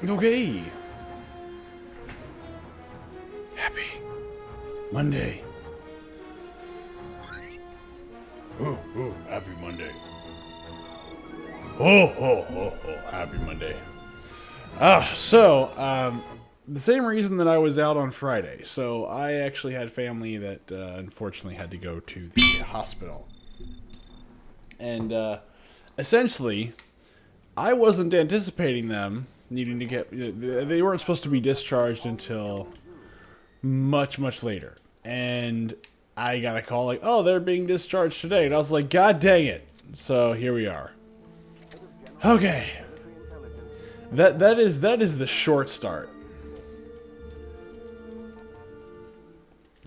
Okay. Happy Monday. Happy Monday. Happy Monday. The same reason that I was out on Friday. So I actually had family that unfortunately had to go to the hospital. And essentially, I wasn't anticipating them needing to get... They weren't supposed to be discharged until much, much later. And I got a call like, oh, they're being discharged today. And I was like, God dang it. So here we are. Okay. That is the short start.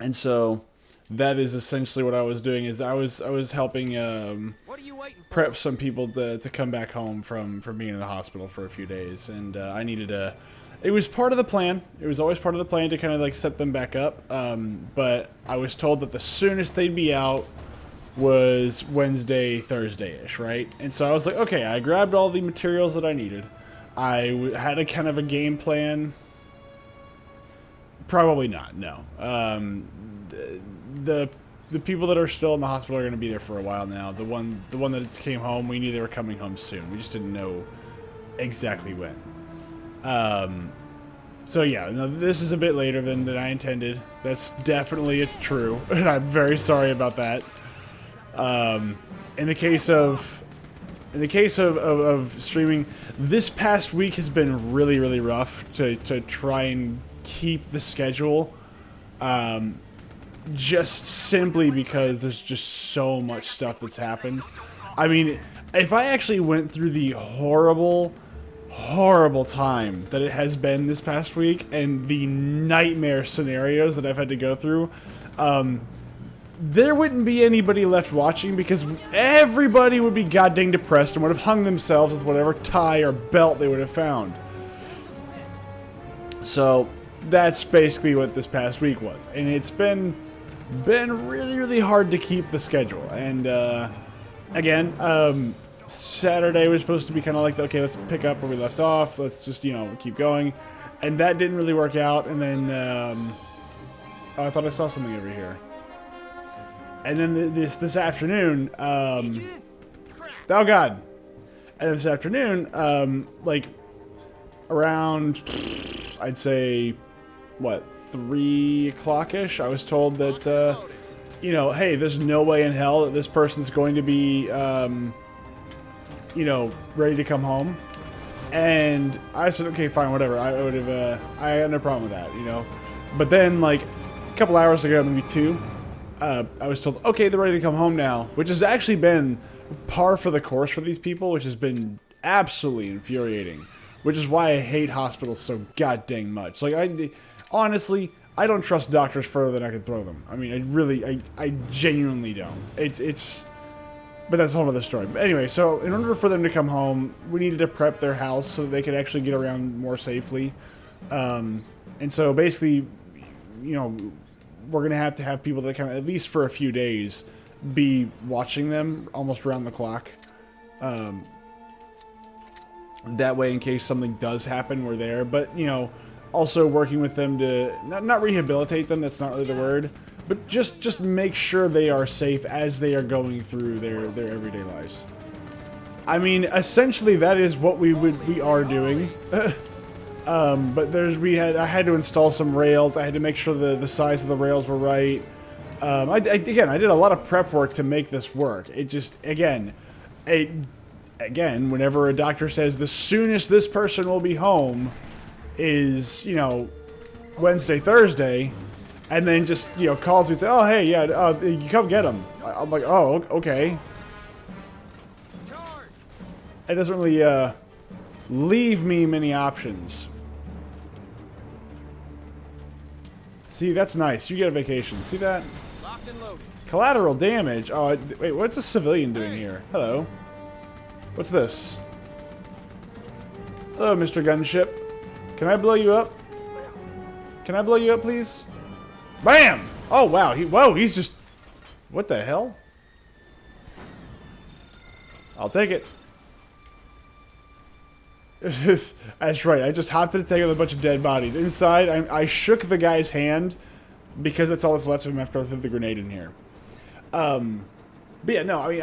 And so that is essentially what I was doing. Is I was helping prep some people to come back home from being in the hospital for a few days, and I needed a. It was part of the plan. It was always part of the plan to kind of like set them back up. But I was told that the soonest they'd be out was Wednesday, Thursday-ish, right? And so I was like, okay, I grabbed all the materials that I needed. I had a kind of a game plan. Probably not, no. The people that are still in the hospital are going to be there for a while now. The one that came home, we knew they were coming home soon. We just didn't know exactly when. So yeah, no, this is a bit later than I intended. That's definitely true, and I'm very sorry about that. In the case of streaming, this past week has been really, really rough to try and keep the schedule. Just simply because there's just so much stuff that's happened. I mean, if I actually went through the horrible time that it has been this past week and the nightmare scenarios that I've had to go through, there wouldn't be anybody left watching because everybody would be goddamn depressed and would have hung themselves with whatever tie or belt they would have found. So that's basically what this past week was, and it's been really, really hard to keep the schedule. And again, Saturday was supposed to be kind of like, okay, let's pick up where we left off. Let's just, keep going. And that didn't really work out. And then, oh, I thought I saw something over here. And then this afternoon, oh God. And this afternoon, like around, I'd say, what, 3 o'clock-ish, I was told that, hey, there's no way in hell that this person's going to be, ready to come home. And I said, okay, fine, whatever. I had no problem with that, But then, like, a couple hours ago, maybe 2, I was told, okay, they're ready to come home now, which has actually been par for the course for these people, which has been absolutely infuriating, which is why I hate hospitals so goddamn much. Like, honestly, I don't trust doctors further than I can throw them. I mean, I genuinely don't. But that's a whole other story. But anyway, so in order for them to come home, we needed to prep their house so that they could actually get around more safely. And so basically, we're going to have people that kind of, at least for a few days, be watching them almost around the clock. That way, in case something does happen, we're there. But, also working with them to, not rehabilitate them, that's not really the word, but just make sure they are safe as they are going through their everyday lives. I mean, essentially that is what we are doing. But I had to install some rails. I had to make sure the size of the rails were right. I did a lot of prep work to make this work. It just, again, whenever a doctor says the soonest this person will be home is, Wednesday, Thursday, and then just, calls me and says, oh, hey, yeah, you come get them. I'm like, oh, okay. It doesn't really leave me many options. See, that's nice. You get a vacation. See that? Locked and loaded. Collateral damage? Oh, wait, what's a civilian doing here? Hello. What's this? Hello, Mr. Gunship. Can I blow you up? Can I blow you up, please? Bam! Oh, wow. He's just... What the hell? I'll take it. That's right. I just hopped in a tank with a bunch of dead bodies. Inside, I shook the guy's hand because that's all that's left of him after I threw the grenade in here. But yeah, no, I mean,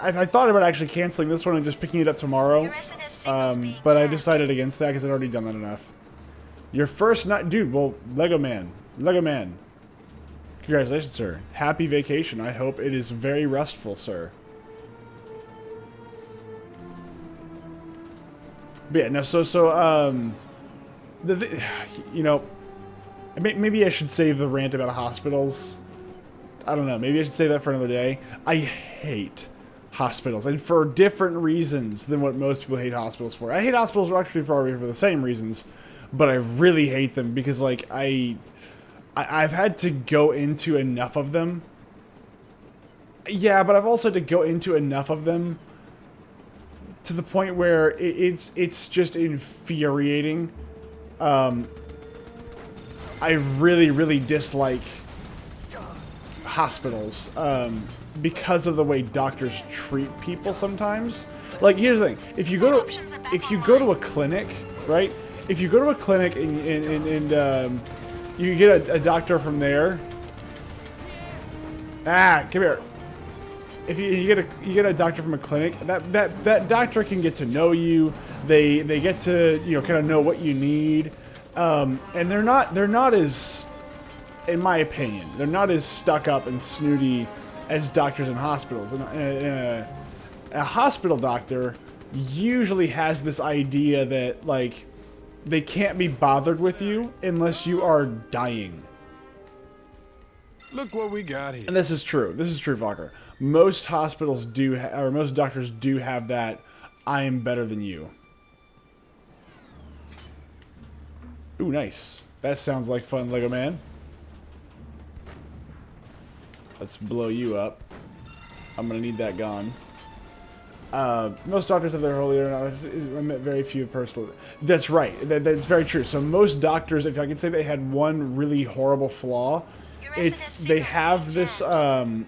I thought about actually canceling this one and just picking it up tomorrow. But I decided against that because I'd already done that enough. Your first night, dude. Well, Lego Man. Congratulations, sir. Happy vacation. I hope it is very restful, sir. But yeah, no, you know, maybe I should save the rant about hospitals. I don't know. Maybe I should save that for another day. I hate hospitals, and for different reasons than what most people hate hospitals for. I hate hospitals actually probably for the same reasons, but I really hate them because, like, I've had to go into enough of them. Yeah, but I've also had to go into enough of them to the point where it's just infuriating. I really dislike hospitals because of the way doctors treat people sometimes. Like, here's the thing: if you go to a clinic, right? If you go to a clinic and you get a doctor from there. Ah, come here. If you get a doctor from a clinic, that doctor can get to know you. They get to, you know, kind of know what you need, and they're not as, in my opinion, they're not as stuck up and snooty as doctors in hospitals. And a hospital doctor usually has this idea that, like, they can't be bothered with you unless you are dying. Look what we got here. And this is true. This is true, Fokker. Most hospitals do, or most doctors do have that, I am better than you. Ooh, nice. That sounds like fun, Lego Man. Let's blow you up. I'm gonna need that gone. Most doctors have their holy knowledge. I met very few personal. That's right. That's very true. So most doctors, if I could say they had one really horrible flaw, it's they have this what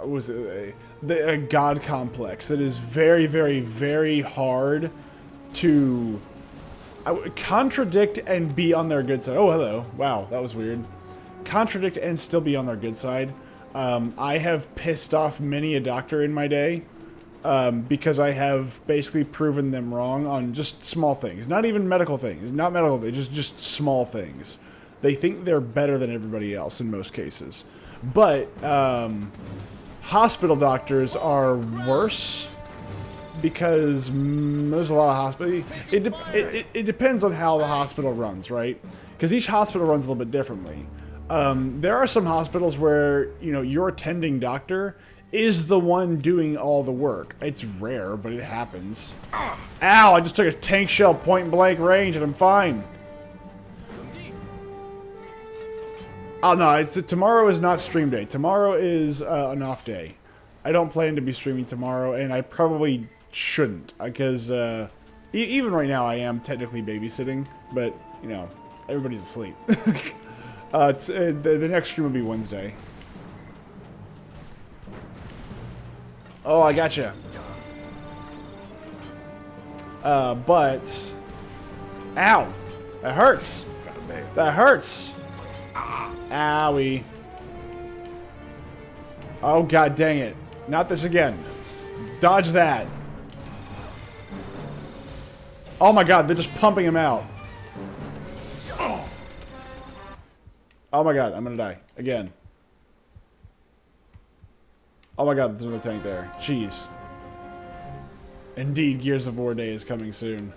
was it, a god complex that is very hard to contradict and be on their good side. Oh, hello. Wow, that was weird. Contradict and still be on their good side. I have pissed off many a doctor in my day because I have basically proven them wrong on just small things. Not even medical things. Not medical things, just small things. They think they're better than everybody else in most cases. But hospital doctors are worse because there's a lot of hospital. It depends on how the hospital runs, right? Because each hospital runs a little bit differently. There are some hospitals where, you know, your attending doctor is the one doing all the work. It's rare, but it happens. Ow! I just took a tank shell point blank range and I'm fine. Oh no, tomorrow is not stream day. Tomorrow is an off day. I don't plan to be streaming tomorrow, and I probably shouldn't, because even right now I am technically babysitting, but, you know, everybody's asleep. The next stream will be Wednesday. Oh, I gotcha. But... Ow! That hurts! That hurts! Owie. Oh, god dang it. Not this again. Dodge that. Oh my god, they're just pumping him out. Oh my god, I'm gonna die. Again. Oh my god, there's another tank there. Jeez. Indeed, Gears of War Day is coming soon.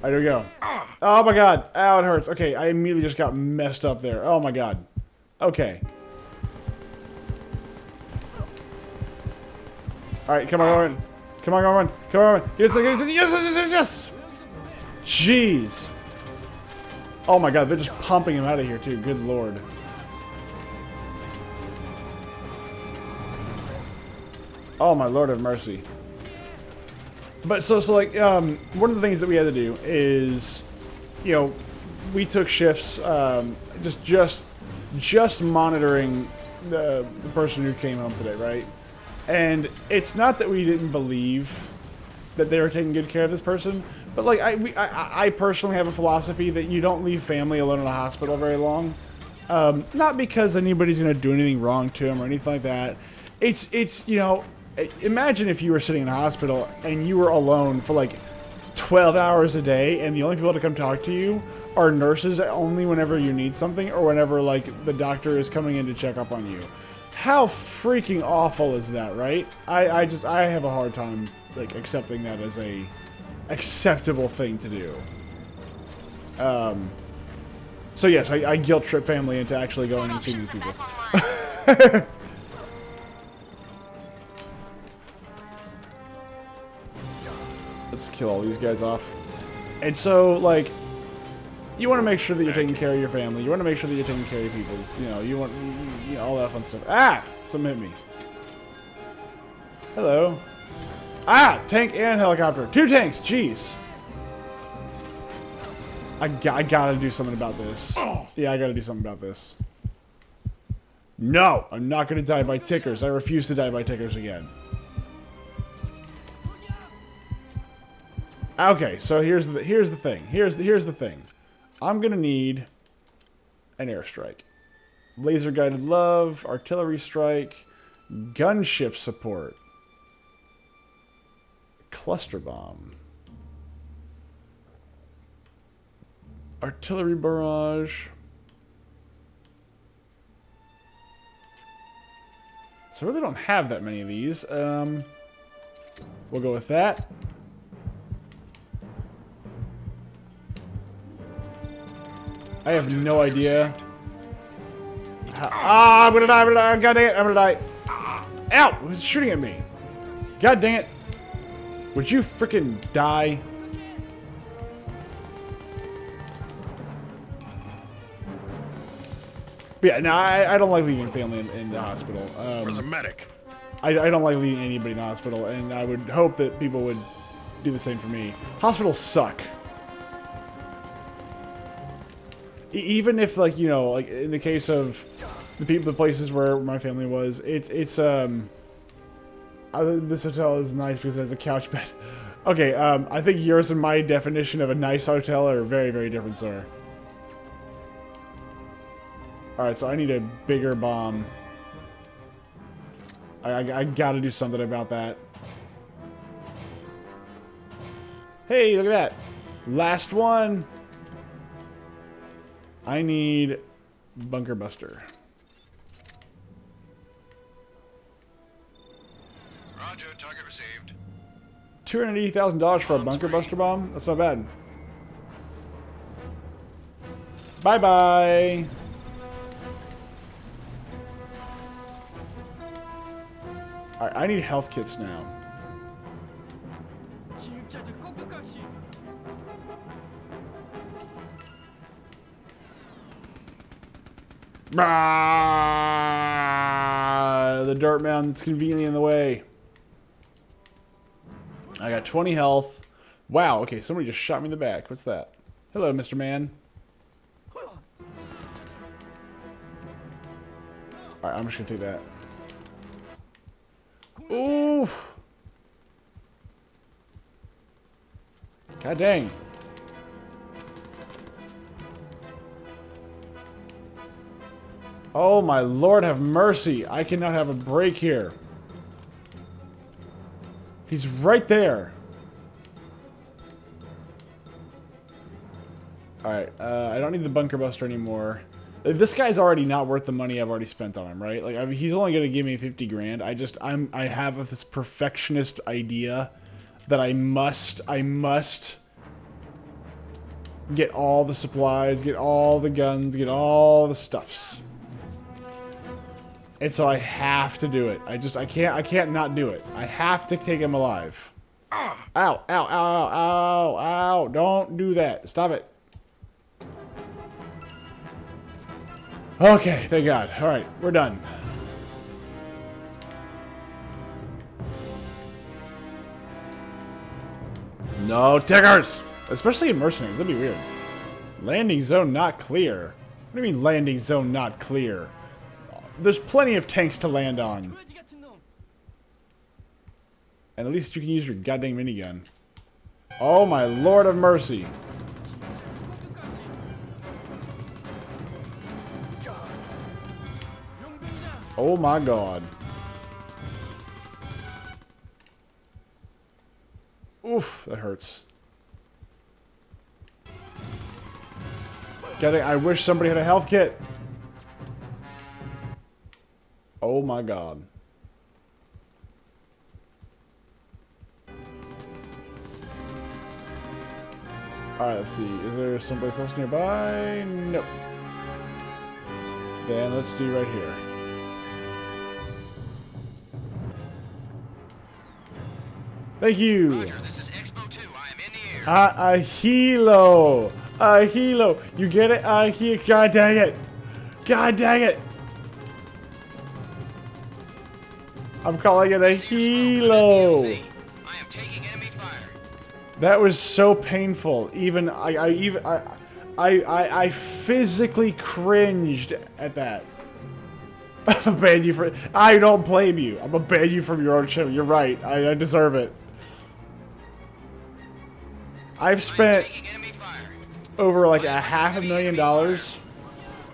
Alright, here we go. Oh my god. Ow, it hurts. Okay, I immediately just got messed up there. Oh my god. Okay. Alright, come on, Owen. Come on, Owen. Come on. Yes, yes. Jeez. Oh my god, they're just pumping him out of here too. Good lord. Oh my lord of mercy. But so like, one of the things that we had to do is, you know, we took shifts, just monitoring the person who came home today, right? And it's not that we didn't believe that they were taking good care of this person. But like I personally have a philosophy that you don't leave family alone in a hospital very long. Not because anybody's going to do anything wrong to them or anything like that. It's you know, imagine if you were sitting in a hospital and you were alone for like 12 hours a day, and the only people to come talk to you are nurses only whenever you need something or whenever like the doctor is coming in to check up on you. How freaking awful is that, right? I have a hard time like accepting that as a acceptable thing to do. So yes, I guilt trip family into actually going and seeing these people. Let's kill all these guys off. And so, like, you want to make sure that you're taking care of your family. You want to make sure that you're taking care of your people's. You know, you want all that fun stuff. Ah! Something hit me. Hello. Ah! Tank and helicopter. 2 tanks! Jeez. I gotta do something about this. Yeah, I gotta do something about this. No! I'm not gonna die by tickers. I refuse to die by tickers again. Okay, so here's the thing. Here's the thing. I'm gonna need an airstrike. Laser guided love, artillery strike, gunship support, cluster bomb, artillery barrage. So I really don't have that many of these. We'll go with that. I have no idea. Ah, I'm gonna die, God dang it, I'm gonna die. Ow! Who's shooting at me? God dang it. Would you freaking die? But yeah, no, I don't like leaving family in the hospital. Where's a medic? I don't like leaving anybody in the hospital, and I would hope that people would do the same for me. Hospitals suck. Even if, like, you know, like in the case of the places where my family was, this hotel is nice because it has a couch bed. Okay, I think yours and my definition of a nice hotel are very, very different, sir. Alright, so I need a bigger bomb. I gotta do something about that. Hey, look at that. Last one. I need bunker buster. Roger, target received. $280,000 for a bunker buster bomb? That's not bad. Bye-bye. Alright, I need health kits now. The dirt mound that's conveniently in the way. I got 20 health. Wow, okay, somebody just shot me in the back. What's that? Hello, Mr. Man. Alright, I'm just gonna take that. Ooh! God dang. Oh my Lord, have mercy. I cannot have a break here. He's right there. Alright, I don't need the bunker buster anymore. This guy's already not worth the money I've already spent on him, right? Like, I mean, he's only gonna give me 50 grand. I have this perfectionist idea that I must get all the supplies, get all the guns, get all the stuffs. And so I have to do it. I can't not do it. I have to take him alive. Ow, ow, ow, ow, ow, ow. Don't do that. Stop it. Okay, thank God. Alright, we're done. No tickers! Especially in Mercenaries, that'd be weird. Landing zone not clear. What do you mean landing zone not clear? There's plenty of tanks to land on. And at least you can use your goddamn minigun. Oh my lord of mercy. Oh my god. Oof, that hurts. I wish somebody had a health kit. Oh my god. Alright, let's see. Is there someplace else nearby? Nope. Then let's do right here. Thank you! Roger, this is Expo 2. I am in the air. A helo! A helo! You get it? A he. God dang it! God dang it! I'm calling it a helo! I am taking enemy fire. That was so painful. Even I physically cringed at that. I'm gonna ban you for. I don't blame you. I'm gonna ban you from your own channel. You're right. I deserve it. I've spent over like $500,000.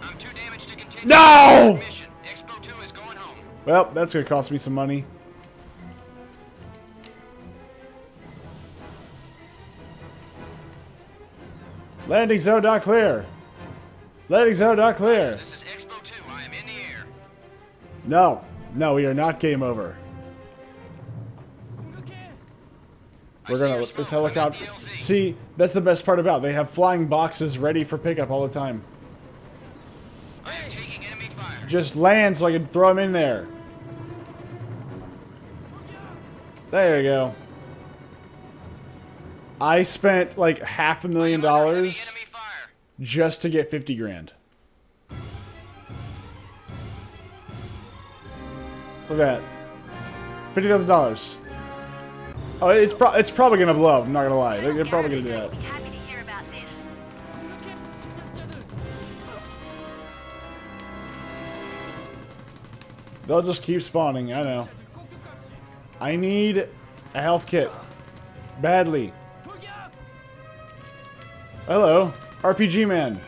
I'm too damaged to continue. No! Mission. Expo 2 is going home. Well, that's gonna cost me some money. Landing zone not clear. Landing zone not clear. This is Expo 2. I am in the air. No, no, we are not game over. We're gonna let this helicopter. See, that's the best part about it. They have flying boxes ready for pickup all the time. I am taking enemy fire. Just land so I can throw them in there. There you go. I spent like $500,000 Enemy fire. just to get 50 grand. Look at that. $50,000. Oh, it's probably gonna blow up. I'm not gonna lie. They're probably gonna do that. Happy to hear about this. They'll just keep spawning. I know. I need a health kit badly. Hello, RPG man.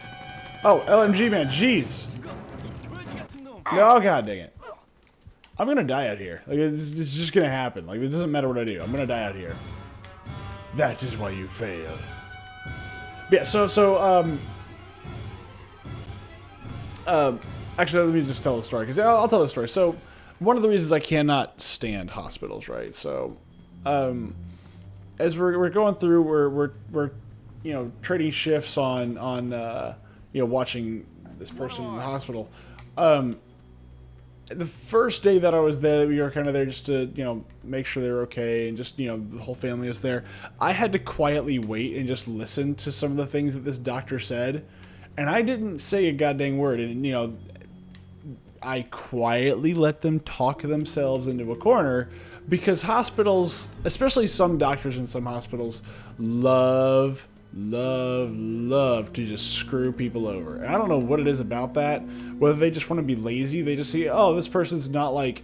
Oh, LMG man. Jeez. No, god dang it. I'm gonna die out here. Like it's just gonna happen. Like it doesn't matter what I do. I'm gonna die out here. That is why you fail. Yeah. Actually, let me just tell the story because I'll tell the story. So, one of the reasons I cannot stand hospitals, right? So, as we're going through, we're trading shifts on watching this person in the hospital. The first day that I was there, we were kind of there just to, make sure they were okay and just, the whole family was there. I had to quietly wait and just listen to some of the things that this doctor said. And I didn't say a goddamn word. And, I quietly let them talk themselves into a corner because hospitals, especially some doctors in some hospitals, love to just screw people over. And I don't know what it is about that. Whether they just want to be lazy, they just see, oh, this person's not like,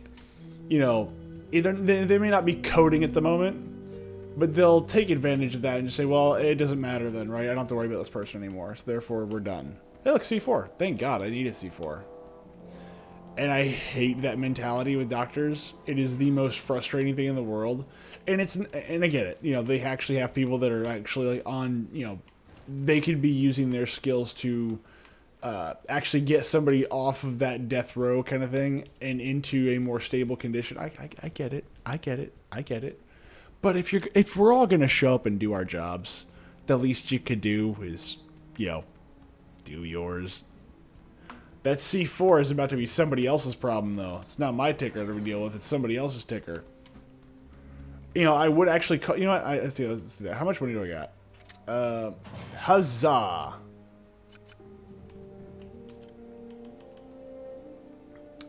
either they may not be coding at the moment, but they'll take advantage of that and just say, well, it doesn't matter then, right? I don't have to worry about this person anymore, so therefore we're done. Hey, look, C4. Thank God, I need a C4. And I hate that mentality with doctors. It is the most frustrating thing in the world. And I get it. They actually have people that are actually like on, they could be using their skills to actually get somebody off of that death row kind of thing and into a more stable condition. I get it. I get it. But if we're all going to show up and do our jobs, the least you could do is, do yours. That C4 is about to be somebody else's problem, though. It's not my ticker that we deal with. It's somebody else's ticker. I would actually call... You know what? Let's do that. How much money do I got? Huzzah.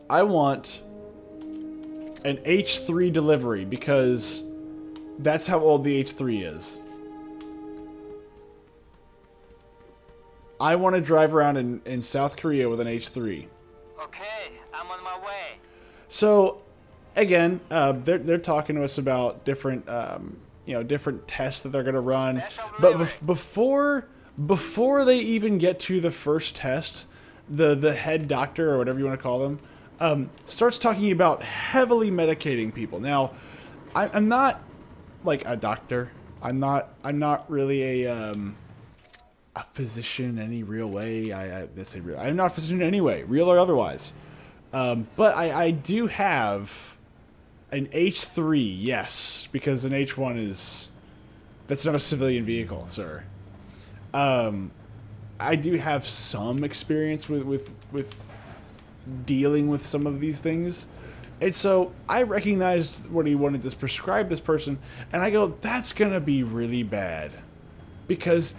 I want an H3 delivery because that's how old the H3 is. I want to drive around in South Korea with an H3. Okay, I'm on my way. So, again, they're talking to us about different, different tests that they're going to run. But before they even get to the first test, the head doctor or whatever you want to call them, starts talking about heavily medicating people. Now, I'm not like a doctor. I'm not really a physician in any real way. I'm not a physician in any way, real or otherwise. But I do have an H3, yes, because an H1 that's not a civilian vehicle, sir. I do have some experience with dealing with some of these things. And so I recognized what he wanted to prescribe this person, and I go, that's gonna be really bad. Because so,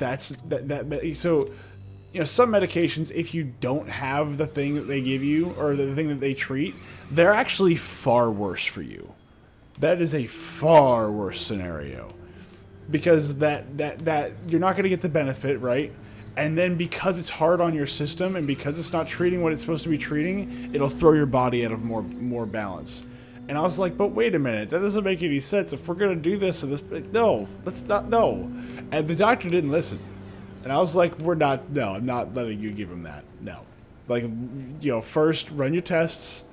some medications, if you don't have the thing that they give you, or the thing that they treat, they're actually far worse for you. That is a far worse scenario. Because that you're not gonna get the benefit, right? And then because it's hard on your system, and because it's not treating what it's supposed to be treating, it'll throw your body out of more balance. And I was like, but wait a minute, that doesn't make any sense. If we're gonna do this, no, let's not, no. And the doctor didn't listen. And I was like, I'm not letting you give him that, no. Like, first run your tests.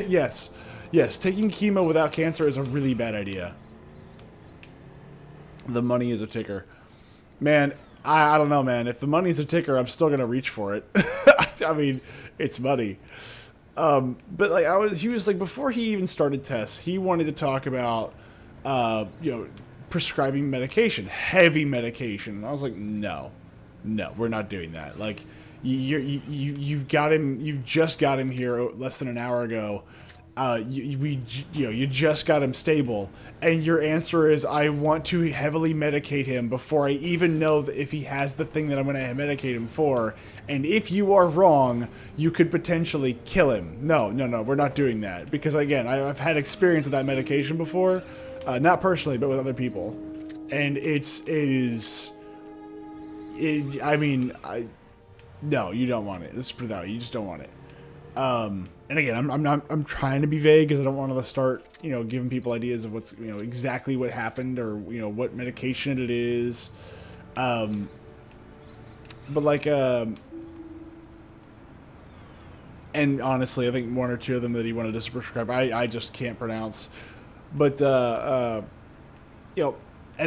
yes, taking chemo without cancer is a really bad idea. The money is a ticker. Man, I don't know, man. If the money's a ticker, I'm still gonna reach for it. I mean, it's money. But like he was like, before he even started tests, he wanted to talk about, prescribing medication, heavy medication. And I was like, no, we're not doing that. Like, you've got him. You've just got him here less than an hour ago. You just got him stable, and your answer is, I want to heavily medicate him before I even know if he has the thing that I'm going to medicate him for. And if you are wrong, you could potentially kill him. No, we're not doing that. Because again, I've had experience with that medication before, not personally, but with other people, and no, you don't want it. Let's put it that way. You just don't want it. And again, I'm trying to be vague because I don't want to start, giving people ideas of what's, exactly what happened, or, what medication it is. But like, and honestly, I think one or two of them that he wanted to prescribe, I just can't pronounce. But, and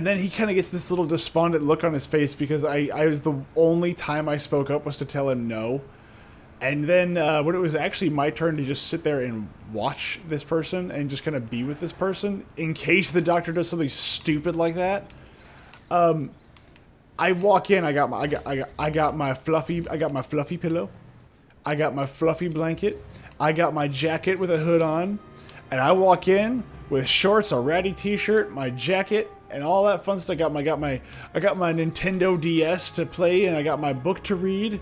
then he kind of gets this little despondent look on his face because I was the only time I spoke up was to tell him no. And then when it was actually my turn to just sit there and watch this person and just kind of be with this person in case the doctor does something stupid like that, I walk in. I got my fluffy pillow, I got my fluffy blanket, I got my jacket with a hood on, and I walk in with shorts, a ratty t-shirt, my jacket, and all that fun stuff. I got my Nintendo DS to play, and I got my book to read.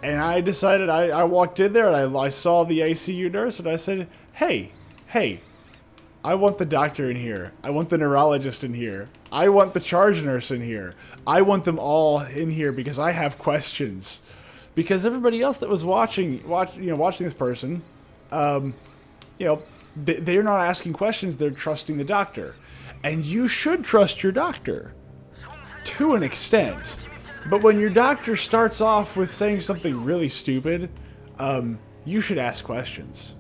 And I decided, I walked in there and I saw the ICU nurse and I said, hey, I want the doctor in here. I want the neurologist in here. I want the charge nurse in here. I want them all in here because I have questions. Because everybody else that was watching this person, they're not asking questions. They're trusting the doctor. And you should trust your doctor to an extent. But when your doctor starts off with saying something really stupid, you should ask questions.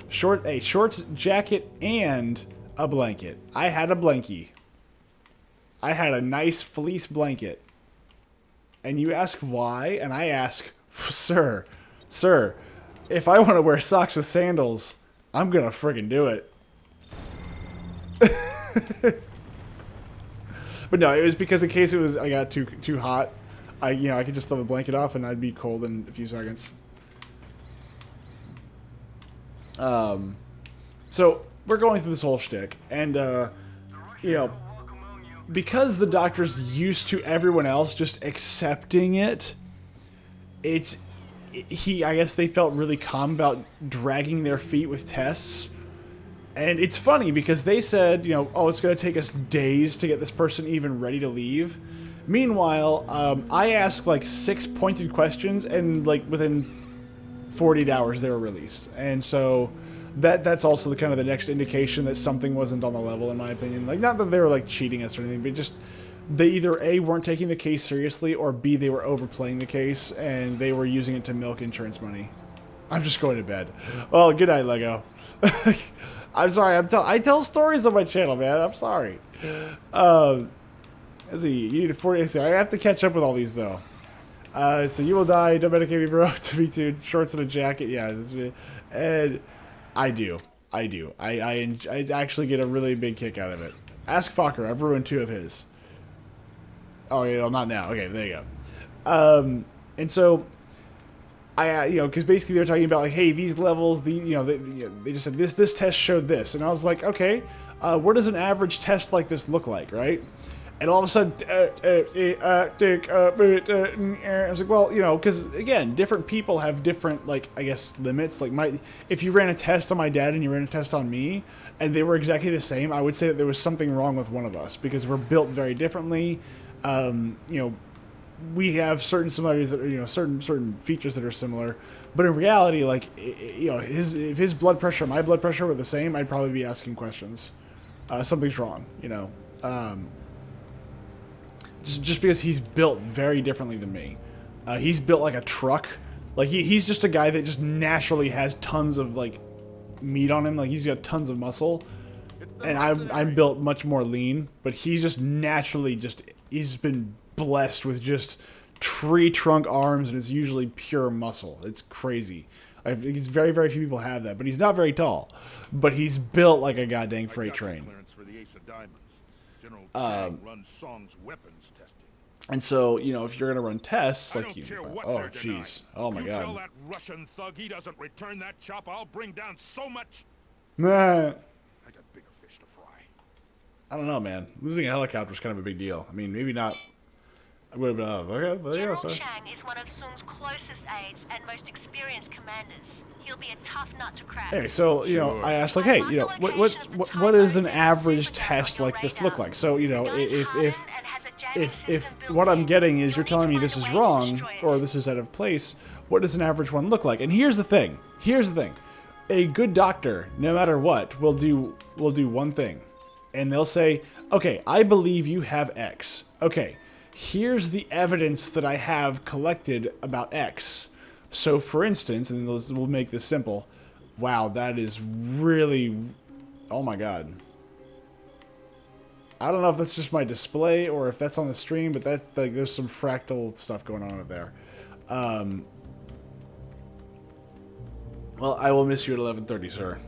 Shorts, jacket, and a blanket. I had a blankie. I had a nice fleece blanket. And you ask why, and I ask, sir, if I want to wear socks with sandals, I'm gonna friggin' do it. But no, it was because in case I got too hot, I could just throw the blanket off and I'd be cold in a few seconds. So we're going through this whole shtick, and because the doctor's used to everyone else just accepting it, I guess they felt really calm about dragging their feet with tests. And it's funny because they said, it's going to take us days to get this person even ready to leave. Meanwhile, I asked like 6 pointed questions, and like within 48 hours they were released. And so that's also the kind of the next indication that something wasn't on the level, in my opinion. Like, not that they were like cheating us or anything, but just they either A, weren't taking the case seriously, or B, they were overplaying the case and they were using it to milk insurance money. I'm just going to bed. Well, good night, Lego. I'm sorry. I tell stories on my channel, man. I'm sorry. Let's see. You need a 40. I have to catch up with all these though. So you will die. Don't medicate me, bro. To be tuned. Shorts and a jacket. Yeah. And I do. I actually get a really big kick out of it. Ask Fokker. I've ruined 2 of his. Oh, yeah, not now. Okay, there you go. And so, because basically they're talking about like, hey, these levels, they just said this test showed this, and I was like, okay, what does an average test like this look like, right? And all of a sudden, I was like, well, because again, different people have different, like, I guess, limits. Like if you ran a test on my dad and you ran a test on me, and they were exactly the same, I would say that there was something wrong with one of us because we're built very differently. We have certain similarities that are, certain features that are similar, but in reality, like, if his blood pressure and my blood pressure were the same, I'd probably be asking questions. Something's wrong, just because he's built very differently than me. He's built like a truck. Like he's just a guy that just naturally has tons of like meat on him. Like he's got tons of muscle, and I'm built much more lean. But he's just naturally he's been blessed with just tree trunk arms, and it's usually pure muscle. It's crazy. He's very, very few people have that, but he's not very tall. But he's built like a goddamn freight train. Runs Song's weapons testing. And so, if you're gonna run tests, like oh jeez, oh my god. Tell that Russian thug he doesn't return that chop, I'll bring down so much. Nah. I got bigger fish to fry. I don't know, man. Losing a helicopter is kind of a big deal. I mean, maybe not. Okay, General Chang is one of Sung's closest aides and most experienced commanders. He'll be a tough nut to crack. Anyway, so I asked like, hey, what does an average test like this look like? So if what I'm getting is you're telling me this is wrong or this is out of place, what does an average one look like? And here's the thing. A good doctor, no matter what, will do one thing, and they'll say, okay, I believe you have X. Okay. Here's the evidence that I have collected about X. So, for instance, and we'll make this simple. Wow, that is really... Oh my god. I don't know if that's just my display or if that's on the stream, but that's like there's some fractal stuff going on there. Well, I will miss you at 11:30, sir.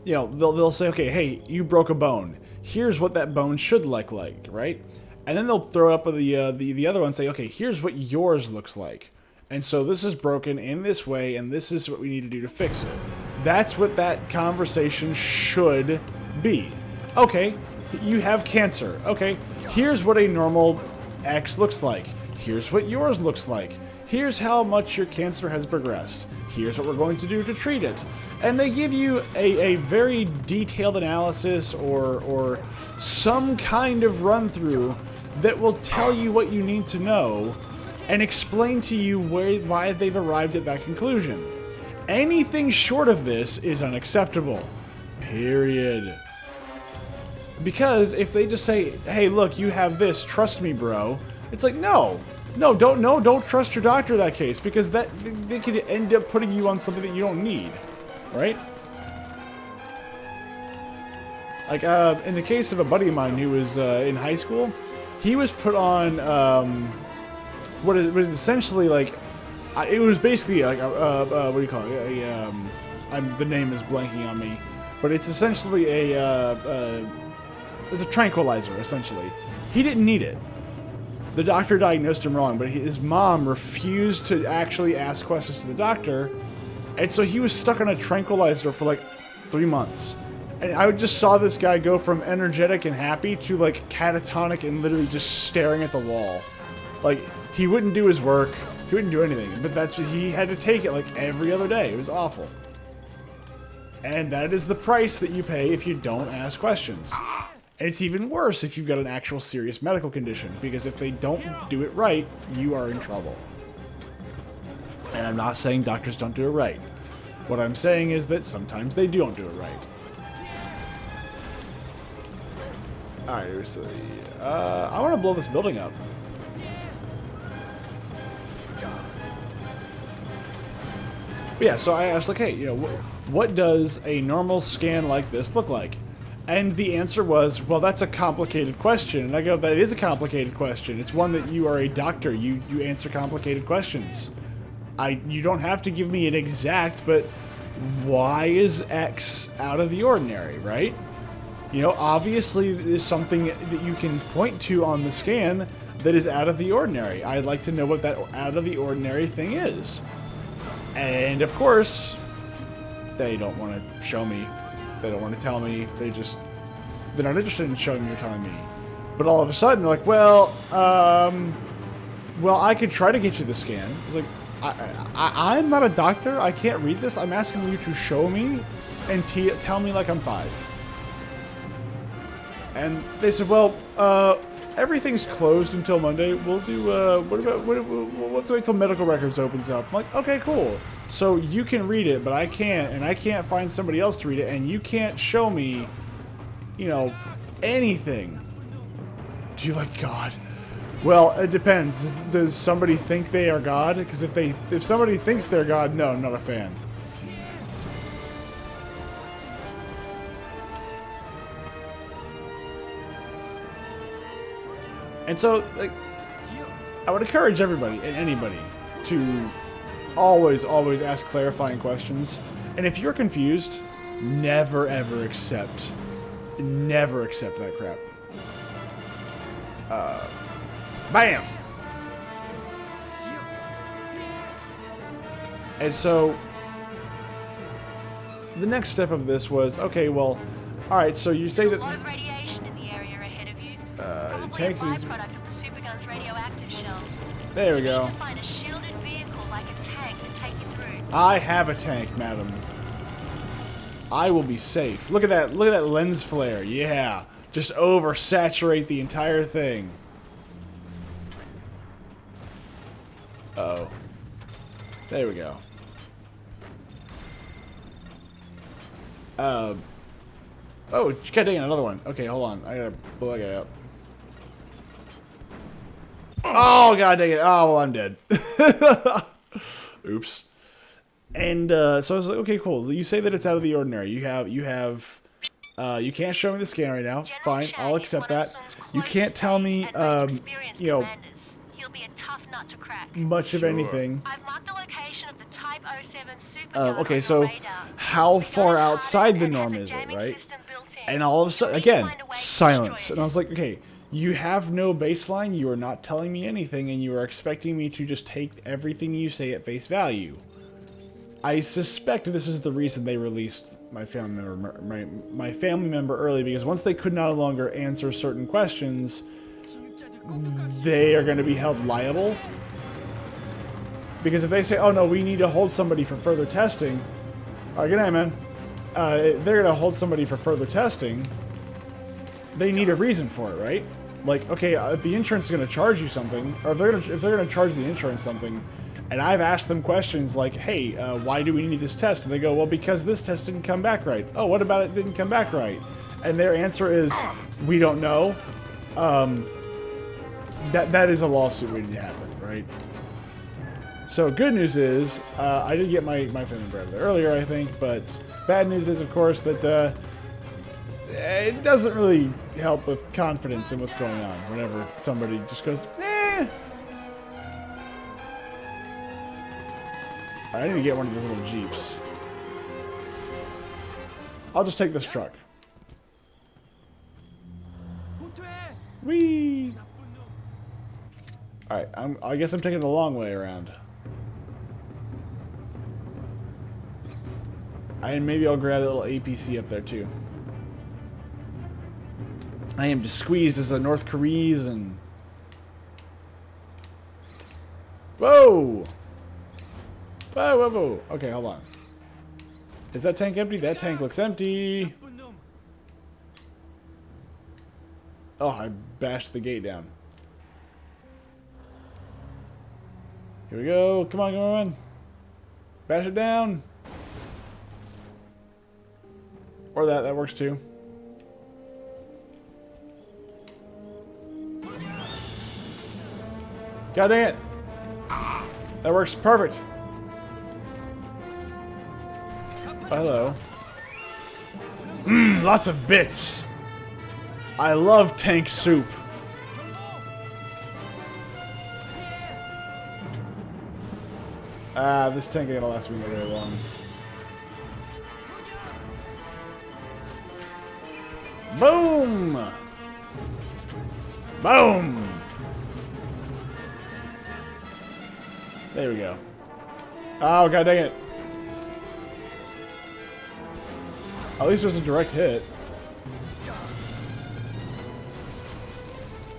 They'll say, okay, hey, you broke a bone. Here's what that bone should look like, right? And then they'll throw up the other one and say, okay, here's what yours looks like. And so this is broken in this way, and this is what we need to do to fix it. That's what that conversation should be. Okay, you have cancer. Okay, here's what a normal X looks like. Here's what yours looks like. Here's how much your cancer has progressed. Here's what we're going to do to treat it. And they give you a very detailed analysis or some kind of run-through that will tell you what you need to know and explain to you why they've arrived at that conclusion. Anything short of this is unacceptable. Period. Because if they just say, hey, look, you have this, trust me, bro. It's like, no, don't trust your doctor in that case, because they could end up putting you on something that you don't need, right? Like, in the case of a buddy of mine who was in high school, he was put on what was essentially like, it was basically like what do you call it? The name is blanking on me, but it's essentially it's a tranquilizer. Essentially, he didn't need it. The doctor diagnosed him wrong, but his mom refused to actually ask questions to the doctor, and so he was stuck on a tranquilizer for like 3 months. And I just saw this guy go from energetic and happy to like catatonic and literally just staring at the wall. Like, he wouldn't do his work, he wouldn't do anything, but that's what he had to take it like every other day. It was awful. And that is the price that you pay if you don't ask questions. And it's even worse if you've got an actual serious medical condition, because if they don't do it right, you are in trouble. And I'm not saying doctors don't do it right. What I'm saying is that sometimes they don't do it right. Alright, so, I want to blow this building up. But yeah, so I asked, like, hey, you know, what does a normal scan like this look like? And the answer was, well, that's a complicated question. And I go, that is a complicated question. It's one that you are a doctor. You answer complicated questions. You don't have to give me an exact, but why is X out of the ordinary, right? You know, obviously there's something that you can point to on the scan that is out of the ordinary. I'd like to know what that out of the ordinary thing is. And of course, they don't want to show me. They don't want to tell me. They're not interested in showing me or telling me. But all of a sudden, they're like, well, I could try to get you the scan. It's like, I'm not a doctor. I can't read this. I'm asking you to show me and tell me like I'm 5. And they said, well, everything's closed until Monday. We'll do, we'll have to wait till medical records opens up. I'm like, okay, cool. So you can read it, but I can't, and I can't find somebody else to read it, and you can't show me, you know, anything. Do you like God? Well, it depends. Does somebody think they are God? Because if somebody thinks they're God, no, I'm not a fan. And so, like, I would encourage everybody and anybody to always ask clarifying questions. And if you're confused, never ever accept that crap. Bam! And so, the next step of this was, okay, well, alright, so you say that... radiation in the area ahead of you. Probably tanks a is... byproduct of the supergun's radioactive shells. There we go. You need to find a shielded vehicle like a tank to take you through. I have a tank, madam. I will be safe. Look at that lens flare. Yeah. Just oversaturate the entire thing. Uh-oh. There we go. Oh, god dang it, another one. Okay, hold on. I gotta blow that guy up. Oh, god dang it. Oh, well, I'm dead. Oops. And, so I was like, okay, cool. You say that it's out of the ordinary. You can't show me the scan right now. General Fine, Chang I'll is accept one of that. Sung's You can't tell me, closest and most experienced you know, commanders. He'll be a tough nut to crack. much of anything. I've marked the location of the Type 07 supergun on Okay, your so radar. how The far gun is outside the hardened norm and is has a it, jamming right? system built in. And all of a sudden, You'll need to again, find a way to silence. destroy And I was like, okay, you have no baseline, you are not telling me anything, and you are expecting me to just take everything you say at face value. I suspect this is the reason they released my family member early, because once they could no longer answer certain questions, they are going to be held liable. Because if they say, oh no, we need to hold somebody for further testing, alright, good night, man. They're going to hold somebody for further testing, they need a reason for it, right? Like, okay, if the insurance is going to charge you something, or if they're going to charge the insurance something, and I've asked them questions like, hey, why do we need this test? And they go, well, because this test didn't come back right. Oh, what about it didn't come back right? And their answer is, we don't know. That is a lawsuit waiting to happen, right? So good news is, I did get my family member out of there earlier, I think, but bad news is, of course, that it doesn't really help with confidence in what's going on whenever somebody just goes, eh. I need to get one of those little Jeeps. I'll just take this truck. Whee! Alright, I guess I'm taking the long way around. And maybe I'll grab that little APC up there too. I am just squeezed as the North Koreans and... Whoa! Whoa, whoa, whoa. Okay, hold on. Is that tank empty? That tank looks empty. Oh, I bashed the gate down. Here we go. Come on, come on. Bash it down. Or that works too. God dang it. That works perfect. Hello. Mmm, lots of bits. I love tank soup. This tank ain't gonna last me very long. Boom! Boom! There we go. Oh, god dang it. At least it was a direct hit.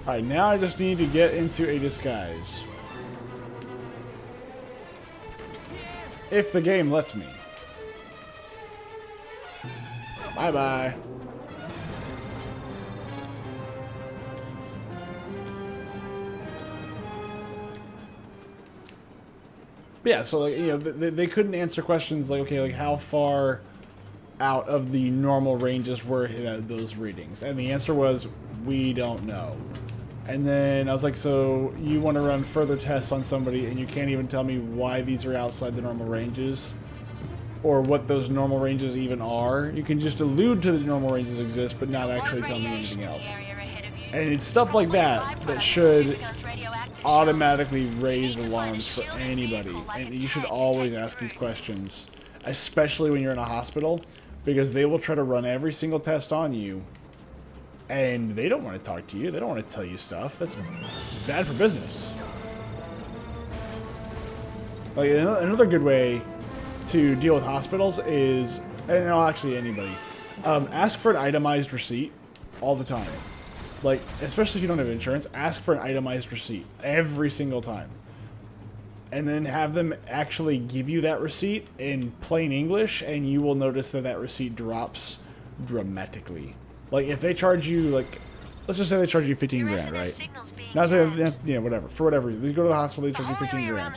Alright, now I just need to get into a disguise. If the game lets me. Bye-bye. Yeah, so like, you know, they couldn't answer questions like, okay, like how far out of the normal ranges were those readings, and the answer was we don't know. And then I was like, so you want to run further tests on somebody and you can't even tell me why these are outside the normal ranges or what those normal ranges even are? You can just allude to the normal ranges exist but not actually tell me anything else. And it's stuff like that that should automatically raise alarms for anybody. And you should always ask these questions, especially when you're in a hospital, because they will try to run every single test on you. And they don't want to talk to you. They don't want to tell you stuff. That's bad for business. Like, another good way to deal with hospitals is, and no, actually anybody, ask for an itemized receipt all the time. Like, especially if you don't have insurance, ask for an itemized receipt every single time. And then have them actually give you that receipt in plain English, and you will notice that that receipt drops dramatically. Like, if they charge you, like, let's just say they charge you 15 grand, right? Not saying, yeah, whatever. For whatever reason. They go to the hospital, they charge you 15 grand.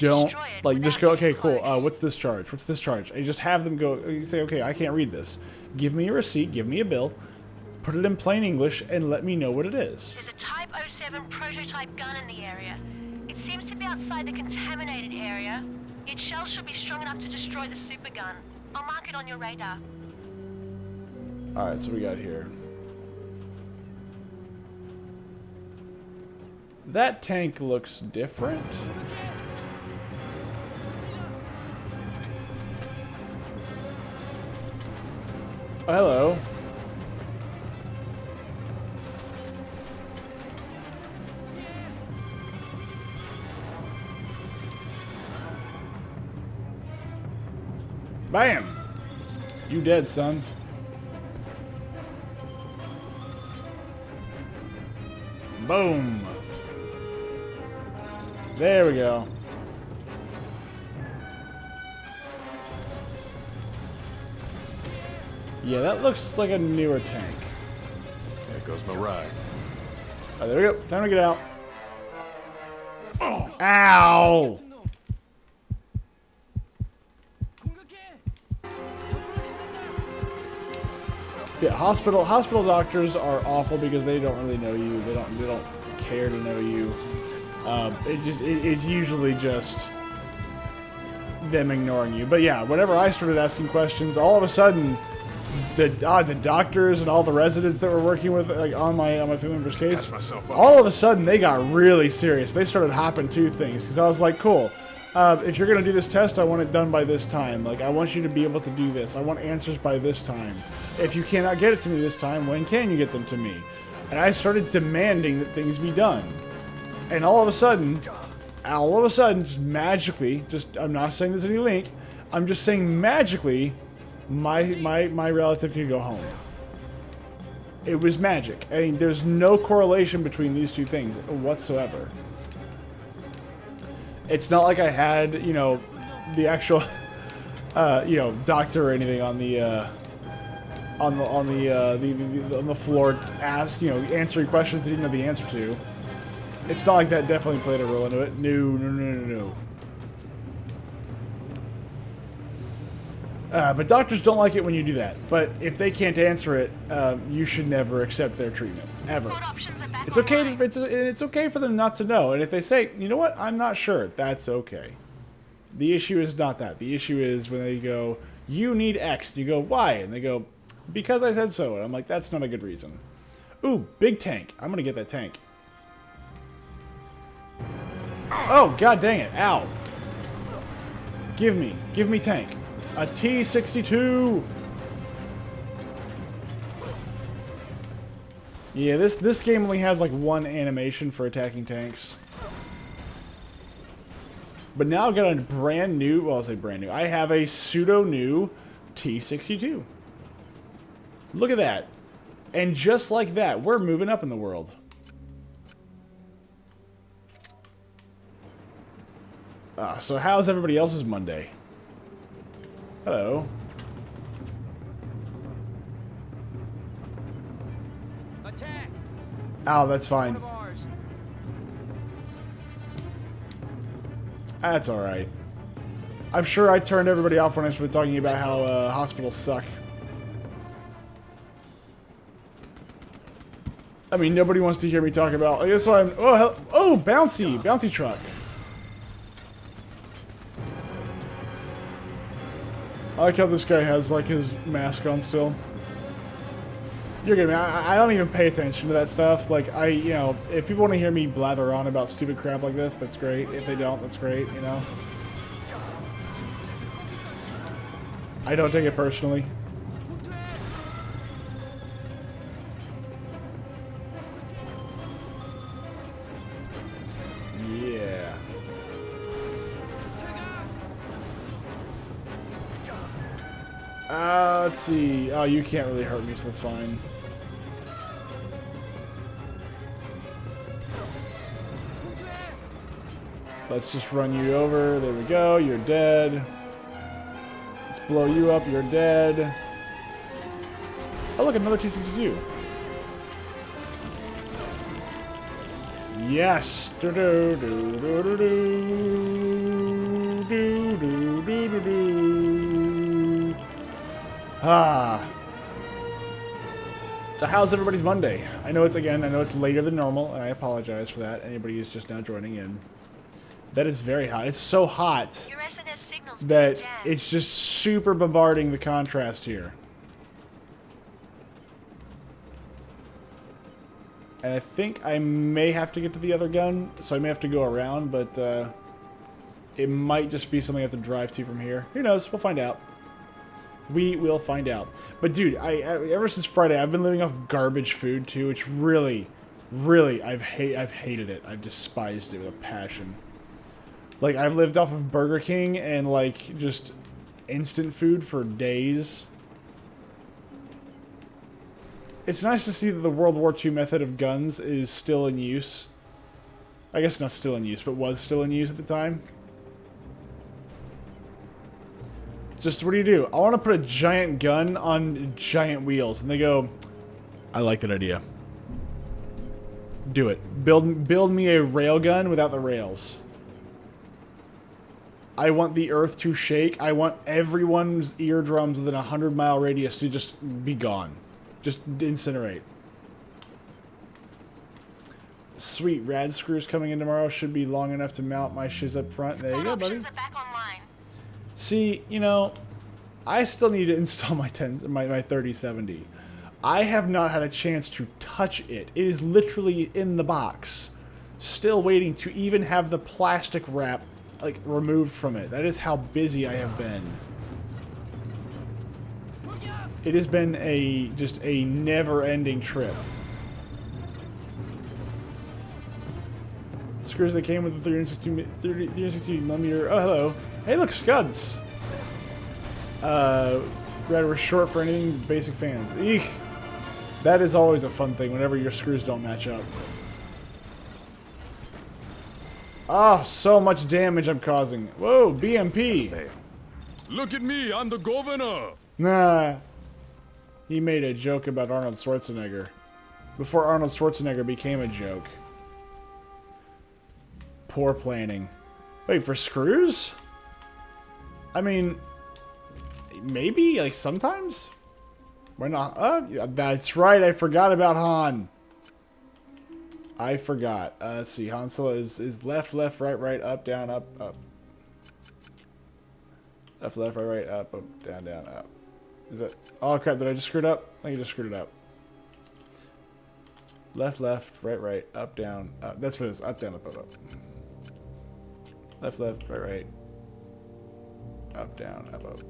Don't, like, just go, okay, cool, what's this charge? What's this charge? And you just have them go, you say, okay, I can't read this. Give me a receipt, give me a bill, put it in plain English, and let me know what it is. There's a Type 07 prototype gun in the area. It seems to be outside the contaminated area. Its shells should be strong enough to destroy the super gun. I'll mark it on your radar. Alright, so we got here. That tank looks different. Oh, hello. Bam! You dead, son. Boom! There we go. Yeah, that looks like a newer tank. There goes my ride. Oh, there we go. Time to get out. Oh. Ow! Yeah, hospital doctors are awful because they don't really know you. They don't care to know you. It's usually just them ignoring you. But yeah, whenever I started asking questions, all of a sudden, the doctors and all the residents that were working with, like, on my family member's case, all of a sudden they got really serious. They started hopping to things because I was like, cool. If you're gonna do this test, I want it done by this time. Like, I want you to be able to do this. I want answers by this time. If you cannot get it to me this time, when can you get them to me? And I started demanding that things be done. And all of a sudden, just magically, I'm not saying there's any link, I'm just saying magically, my relative could go home. It was magic. I mean, there's no correlation between these two things whatsoever. It's not like I had, you know, the actual, you know, doctor or anything on the floor, answering questions that he didn't know the answer to. It's not like that definitely played a role into it. No, no, no, no, no. But doctors don't like it when you do that. But if they can't answer it, you should never accept their treatment. Ever. What options are back It's okay. online? It's okay for them not to know. And if they say, you know what, I'm not sure, that's okay. The issue is not that. The issue is when they go, you need X. And you go, why? And they go, because I said so. And I'm like, that's not a good reason. Ooh, big tank. I'm going to get that tank. Oh, god dang it. Ow. Give me tank. A T-62. Yeah, this game only has like one animation for attacking tanks. But now I've got a brand new, well, I'll say brand new. I have a pseudo-new T-62. Look at that. And just like that, we're moving up in the world. So how's everybody else's Monday? Hello. Attack! Ow, that's fine. One of ours. That's alright. I'm sure I turned everybody off when I started talking about how hospitals suck. I mean, nobody wants to hear me talk about... That's why I'm... Oh, bouncy! Bouncy truck. I like how this guy has, like, his mask on still. You're kidding me. I don't even pay attention to that stuff. Like, you know, if people want to hear me blather on about stupid crap like this, that's great. If they don't, that's great, you know? I don't take it personally. Yeah. Let's see. Oh, you can't really hurt me, so that's fine. Let's just run you over. There we go. You're dead. Let's blow you up. You're dead. Oh, look, another T-62. Yes. Do do do do do do do do do do do. Ah. So how's everybody's Monday? I know it's later than normal, and I apologize for that. Anybody who's just now joining in. That is very hot. It's so hot Your SNS signal's that jammed. it's just super bombarding the contrast here. And I think I may have to get to the other gun, so I may have to go around, but it might just be something I have to drive to from here. Who knows? We'll find out. We will find out. But dude, ever since Friday, I've been living off garbage food too, which really, I've hated it. I've despised it with a passion. Like, I've lived off of Burger King and, like, just instant food for days. It's nice to see that the World War II method of guns is still in use. I guess not still in use, but was still in use at the time. Just, what do? I want to put a giant gun on giant wheels. And they go, I like that idea. Do it. Build me a railgun without the rails. I want the earth to shake. I want everyone's eardrums within a 100-mile radius to just be gone. Just incinerate. Sweet, rad screws coming in tomorrow. Should be long enough to mount my shiz up front. There you go, buddy. Options are back online. See, you know, I still need to install my 3070. I have not had a chance to touch it. It is literally in the box. Still waiting to even have the plastic wrap like removed from it. That is how busy I have been. It has been just a never-ending trip. Screws that came with the 360mm. Oh, hello. Hey, look, Scuds. Red, we're short for anything basic fans. Eek. That is always a fun thing whenever your screws don't match up. Oh, so much damage I'm causing. Whoa, BMP. Look at me, I'm the governor. Nah. He made a joke about Arnold Schwarzenegger. Before Arnold Schwarzenegger became a joke. poor planning. Wait, for screws? I mean, maybe, like, sometimes? Why not? Yeah, that's right, I forgot about Han. I forgot. Let's see, Han Solo is left, left, right, right, up, down, up, up. Left, left, right, right, up, down, down, up. Is that... Oh, crap, did I just screw it up? I think I just screwed it up. Left, left, right, right, up, down, up. That's what it is. Up, down, up, up, up. Left, left, right, right. Up, down, up, up.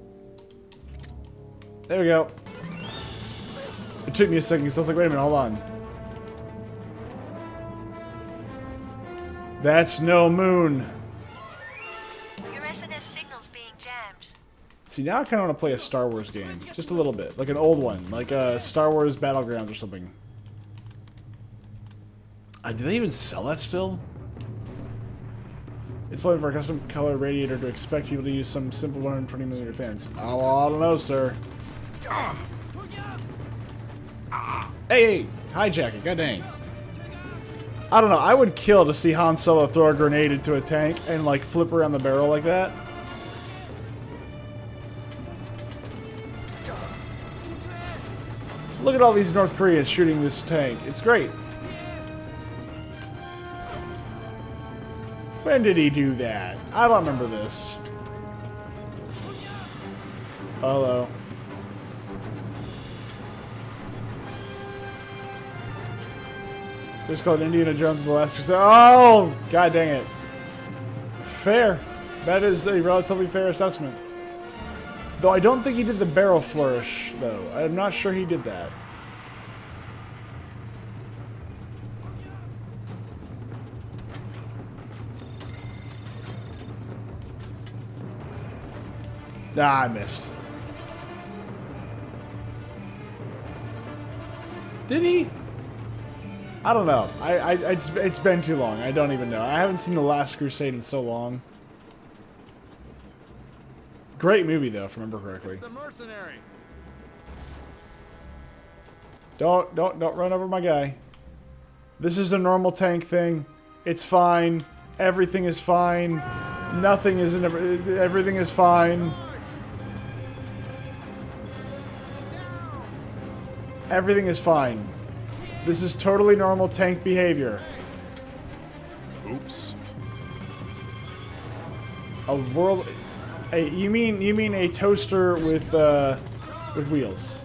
There we go. It took me a second because I was like, wait a minute, hold on. That's no moon. Your SNS signal's being jammed. See, now I kind of want to play a Star Wars game. Just a little bit. Like an old one. Like Star Wars Battlegrounds or something. Do they even sell that still? It's playing for a custom color radiator to expect people to use some simple 120mm fans. Oh, well, I don't know, sir. Hey, hijack it. God dang. I don't know. I would kill to see Han Solo throw a grenade into a tank and, like, flip around the barrel like that. Look at all these North Koreans shooting this tank. It's great. When did he do that? I don't remember this. Hello. It's called Indiana Jones and the Last Crusade. Oh! God dang it. Fair. That is a relatively fair assessment. Though I don't think he did the barrel flourish, though. I'm not sure he did that. Ah, I missed. Did he? I don't know. It's been too long. I don't even know. I haven't seen The Last Crusade in so long. Great movie, though, if I remember correctly. The mercenary. Don't run over my guy. This is a normal tank thing. It's fine. Everything is fine. Nothing is in everything is fine. Everything is fine. This is totally normal tank behavior. Oops. A world. You mean a toaster with wheels?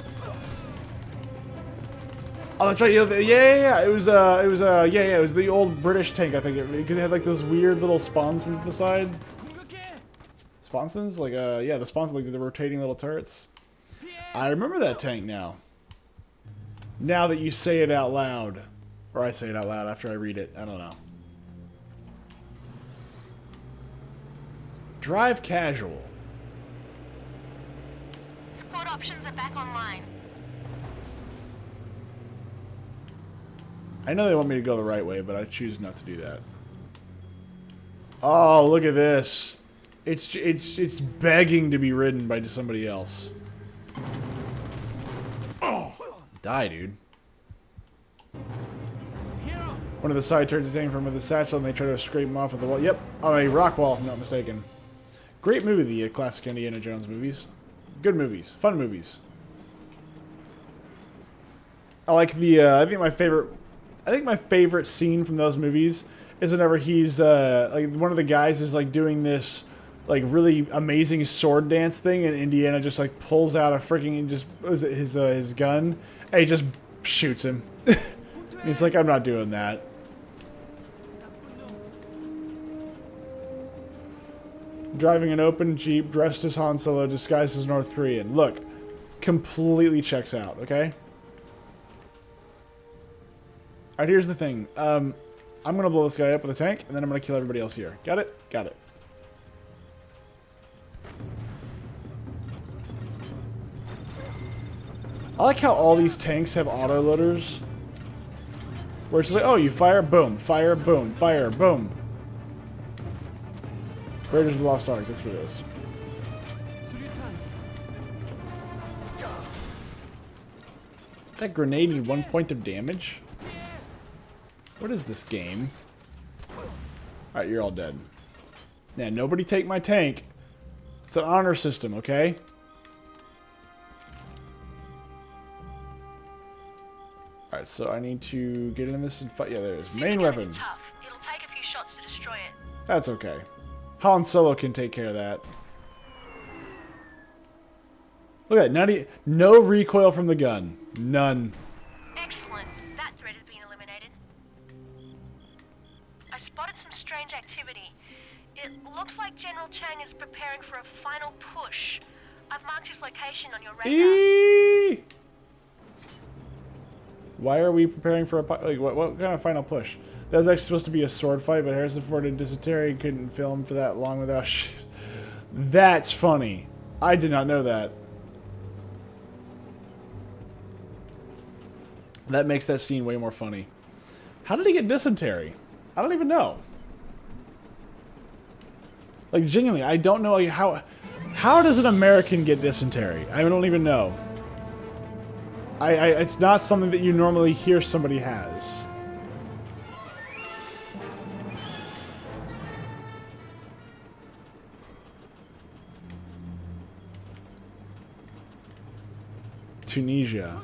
Oh, that's right. Yeah. It was the old British tank. I think because it had like those weird little sponsons on the side. Sponsons, like yeah, the sponsons, like the rotating little turrets. I remember that tank now. Now that you say it out loud, or I say it out loud after I read it, I don't know. Drive casual. Support options are back online. I know they want me to go the right way, but I choose not to do that. Oh, look at this. It's begging to be ridden by somebody else. Oh, die, dude. One of the side turrets is aimed from with a satchel, and they try to scrape him off with the wall. Yep, on a rock wall, if I'm not mistaken. Great movie, the classic Indiana Jones movies. Good movies, fun movies. I like the. I think my favorite scene from those movies is whenever he's like one of the guys is like doing this like really amazing sword dance thing, and Indiana just like pulls out a freaking his gun, and he just shoots him. He's like, I'm not doing that. Driving an open Jeep, dressed as Han Solo, disguised as North Korean. Look, completely checks out, okay? Alright, here's the thing. I'm gonna blow this guy up with a tank, and then I'm gonna kill everybody else here. Got it? Got it. I like how all these tanks have autoloaders. Where it's just like, oh, you fire, boom, fire, boom, fire, boom. Raiders of the Lost Ark, that's what it is. That grenade did 1 point of damage? What is this game? Alright, Alright, you're all dead. Yeah, nobody take my tank. It's an honor system, okay? Alright, so I need to get in this and fight. Yeah, there it is. Main weapon. Tough. It'll take a few shots to destroy it. That's okay. Han Solo can take care of that. Look at that. No recoil from the gun. None. Excellent. That threat has been eliminated. I spotted some strange activity. It looks like General Chang is preparing for a final push. I've marked his location on your radar. Eee! Why are we preparing for a... Like, what kind of final push? That was actually supposed to be a sword fight, but Harrison Ford had dysentery and couldn't film for that long without... That's funny. I did not know that. That makes that scene way more funny. How did he get dysentery? I don't even know. Like, genuinely, I don't know like, how does an American get dysentery? I don't even know. It's not something that you normally hear somebody has. Tunisia.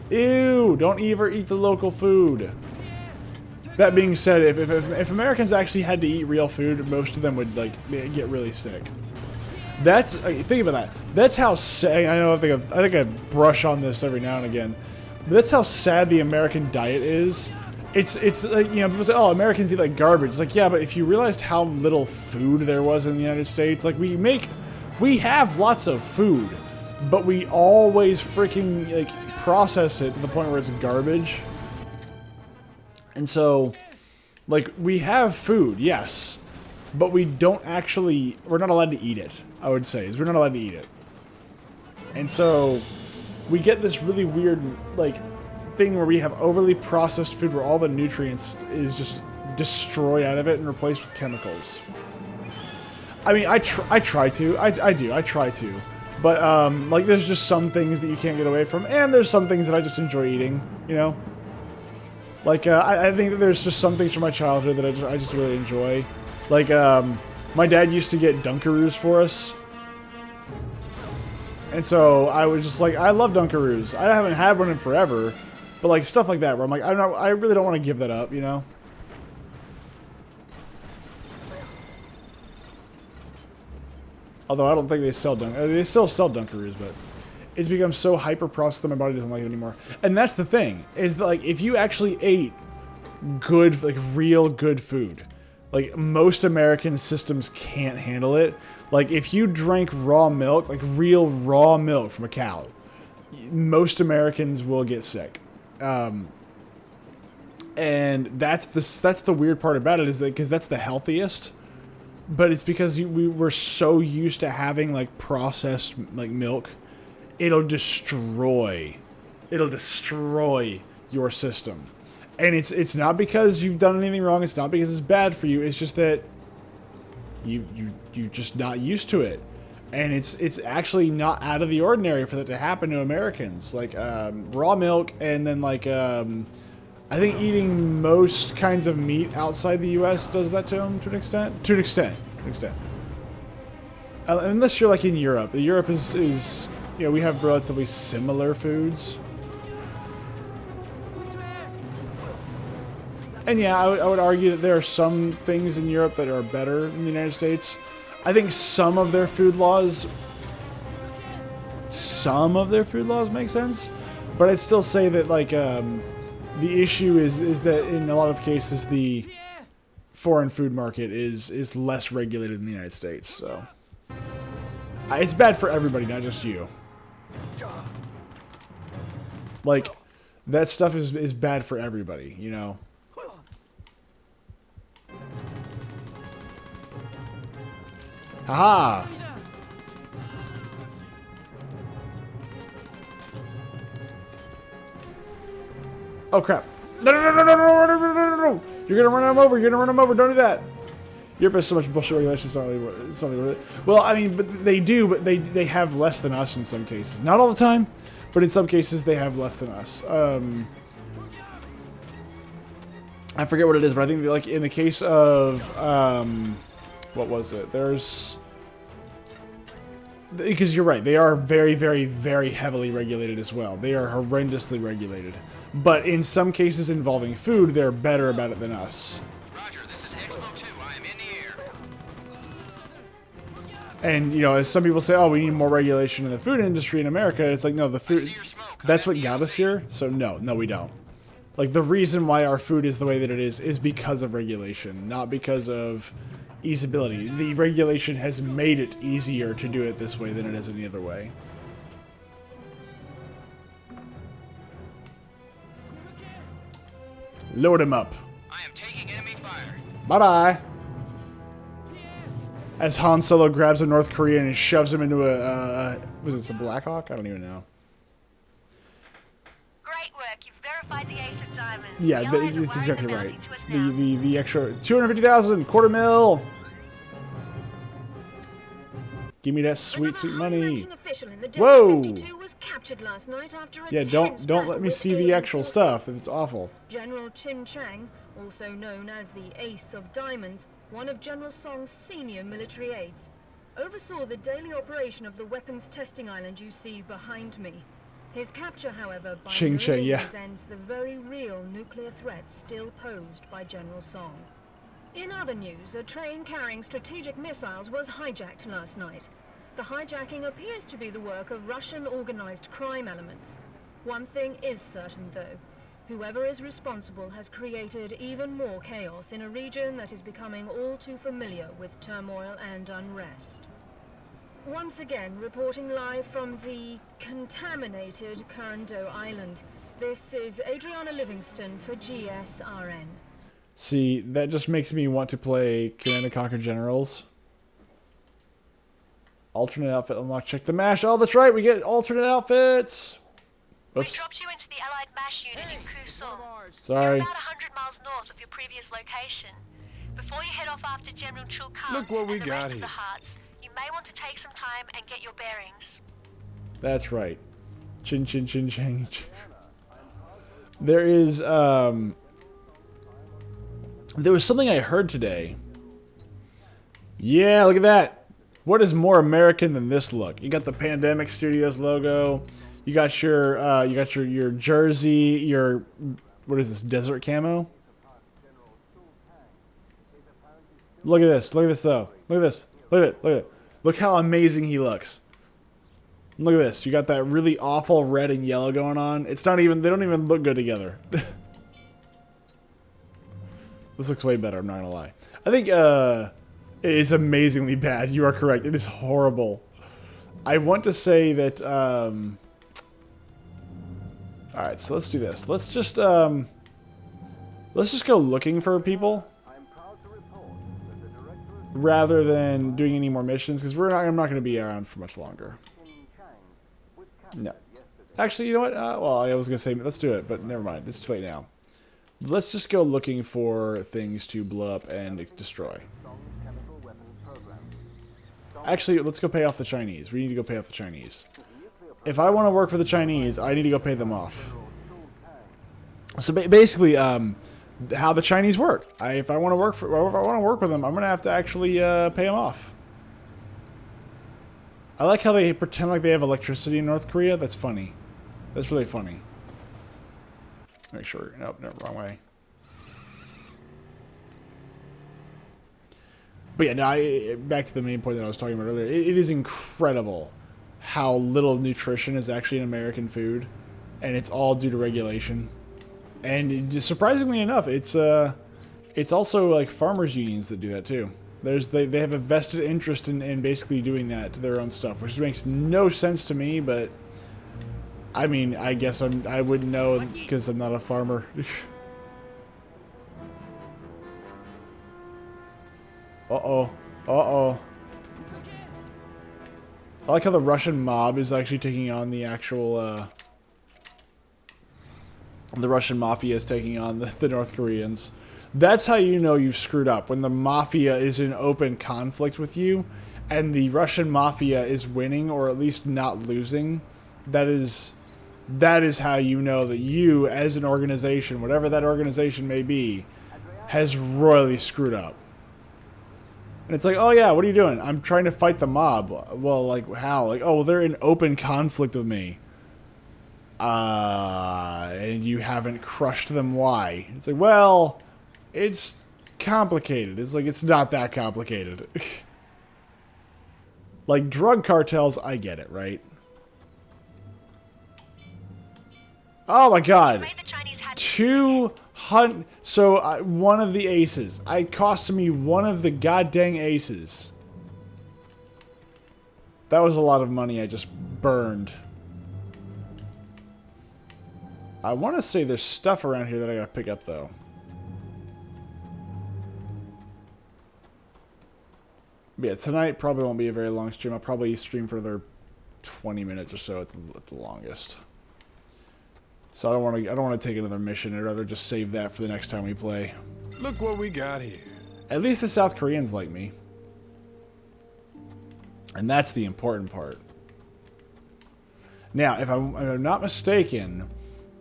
Ew! Don't ever eat the local food. That being said, if Americans actually had to eat real food, most of them would like get really sick. That's think about that. That's how sad. I know. I think I brush on this every now and again. But that's how sad the American diet is. It's like, you know, people say, oh, Americans eat like garbage. It's like, yeah, but if you realized how little food there was in the United States, like we have lots of food, but we always freaking like process it to the point where it's garbage. And so, like, we have food, yes, but we don't actually, we're not allowed to eat it, I would say, is we're not allowed to eat it. And so, we get this really weird, like, thing where we have overly processed food where all the nutrients is just destroyed out of it and replaced with chemicals. I mean, I try to. But, like, there's just some things that you can't get away from, and there's some things that I just enjoy eating, you know? Like, I think that there's just some things from my childhood that I just really enjoy. Like, my dad used to get Dunkaroos for us. And so, I was just like, I love Dunkaroos. I haven't had one in forever. But, like, stuff like that, where I'm like, I really don't want to give that up, you know? Although I don't think they sell they still sell Dunkaroos, but it's become so hyper-processed that my body doesn't like it anymore. And that's the thing, is that, like, if you actually ate good, like, real good food, like, most American systems can't handle it. Like, if you drank raw milk, like, real raw milk from a cow, most Americans will get sick. And that's the weird part about it, is that, because that's the healthiest. But it's because we were so used to having, like, processed, like, milk. It'll destroy your system. And it's not because you've done anything wrong. It's not because it's bad for you. It's just that you're just not used to it. And it's actually not out of the ordinary for that to happen to Americans. Like, raw milk, and then, like, I think eating most kinds of meat outside the U.S. does that to them to an extent. To an extent. Unless you're, like, in Europe. Europe is you know, we have relatively similar foods. And yeah, I would argue that there are some things in Europe that are better than the United States. I think some of their food laws make sense. But I'd still say that, like, the issue is that in a lot of cases the foreign food market is less regulated than the United States. So it's bad for everybody, not just you. Like, that stuff is bad for everybody, you know? Haha! Oh crap. No. You're gonna run him over, don't do that. Europe has so much bullshit regulations, it's not really worth it. Well, I mean, but they have less than us in some cases. Not all the time, but in some cases they have less than us. I forget what it is, but I think like in the case of what was it? Because you're right, they are very, very, very heavily regulated as well. They are horrendously regulated. But in some cases involving food, they're better about it than us. Roger, this is Expo 2. I am in the air. And, you know, as some people say, oh, we need more regulation in the food industry in America, it's like, no, the food, see your smoke. that's what got us here. So no, we don't. Like, the reason why our food is the way that it is because of regulation, not because of easeability. The regulation has made it easier to do it this way than it is any other way. Load him up. I am taking enemy fire. Bye-bye. As Han Solo grabs a North Korean and shoves him into was it a Black Hawk? I don't even know. Great work. You've verified the Ace of Diamonds. Yeah, The Allies are it's wiring exactly the right. bounty to us now. The extra 250,000, quarter mil. Give me that sweet, sweet money. Whoa. Was captured last night after a Yeah, tense don't battle let me with see the alien actual forces. stuff. It's awful. General Chin Chang, also known as the Ace of Diamonds, one of General Song's senior military aides, oversaw the daily operation of the weapons testing island you see behind me. His capture, however, by Ching Chang, Marines yeah. ends the very real nuclear threat still posed by General Song. In other news, a train carrying strategic missiles was hijacked last night. The hijacking appears to be the work of Russian organized crime elements. One thing is certain, though. Whoever is responsible has created even more chaos in a region that is becoming all too familiar with turmoil and unrest. Once again, reporting live from the contaminated Kurando Island, this is Adriana Livingston for GSRN. See, that just makes me want to play Command and Conquer Generals. Alternate outfit unlocked. Check the MASH. Oh, that's right. We get alternate outfits. We Oops. dropped you into the Allied MASH unit in Kusong. Sorry. You're about 100 miles north of your previous location. Before you head off after General Chul Khan Look what we and the got rest of here. the Hearts, you may want to take some time and get your bearings. That's right. Chin chin chin chin. There is there was something I heard today. Yeah, look at that. What is more American than this look? You got the Pandemic Studios logo. You got your jersey, your what is this, desert camo? Look at this. Look at this though. Look at this. Look at it. Look at it. Look how amazing he looks. Look at this. You got that really awful red and yellow going on. It's not even, they don't even look good together. This looks way better, I'm not gonna lie. I think it is amazingly bad. You are correct. It is horrible. I want to say that alright, so let's do this. Let's just go looking for people rather than doing any more missions, because I'm not going to be around for much longer. No. Actually, you know what? Well, I was going to say, let's do it, but never mind. It's too late now. Let's just go looking for things to blow up and destroy. Actually, let's go pay off the Chinese. We need to go pay off the Chinese. If I want to work for the Chinese, I need to go pay them off. So basically, how the Chinese work. If I want to work with them, I'm gonna have to actually pay them off. I like how they pretend like they have electricity in North Korea. That's funny. That's really funny. Make sure. Nope, no, wrong way. But yeah, no, back to the main point that I was talking about earlier. It is incredible how little nutrition is actually in American food, and it's all due to regulation. And just surprisingly enough, it's also like farmers unions that do that too. They have a vested interest in basically doing that to their own stuff, which makes no sense to me. But I mean, I guess I wouldn't know because I'm not a farmer. Uh-oh. Uh-oh. I like how the Russian mob is actually taking on the actual, the Russian mafia is taking on the North Koreans. That's how you know you've screwed up. When the mafia is in open conflict with you, and the Russian mafia is winning, or at least not losing, that is how you know that you, as an organization, whatever that organization may be, has royally screwed up. And it's like, oh yeah, what are you doing? I'm trying to fight the mob. Well, like, how? Like, oh, well, they're in open conflict with me. And you haven't crushed them, why? It's like, well, it's complicated. It's like, it's not that complicated. Like, drug cartels, I get it, right? Oh my god. Afraid the Chinese had 200. So, one of the aces. It cost me one of the goddamn aces. That was a lot of money I just burned. I want to say there's stuff around here that I gotta pick up, though. But yeah, tonight probably won't be a very long stream. I'll probably stream for another 20 minutes or so at the longest. So I don't want to take another mission. I'd rather just save that for the next time we play. Look what we got here. At least the South Koreans like me. And that's the important part. Now, if I'm not mistaken,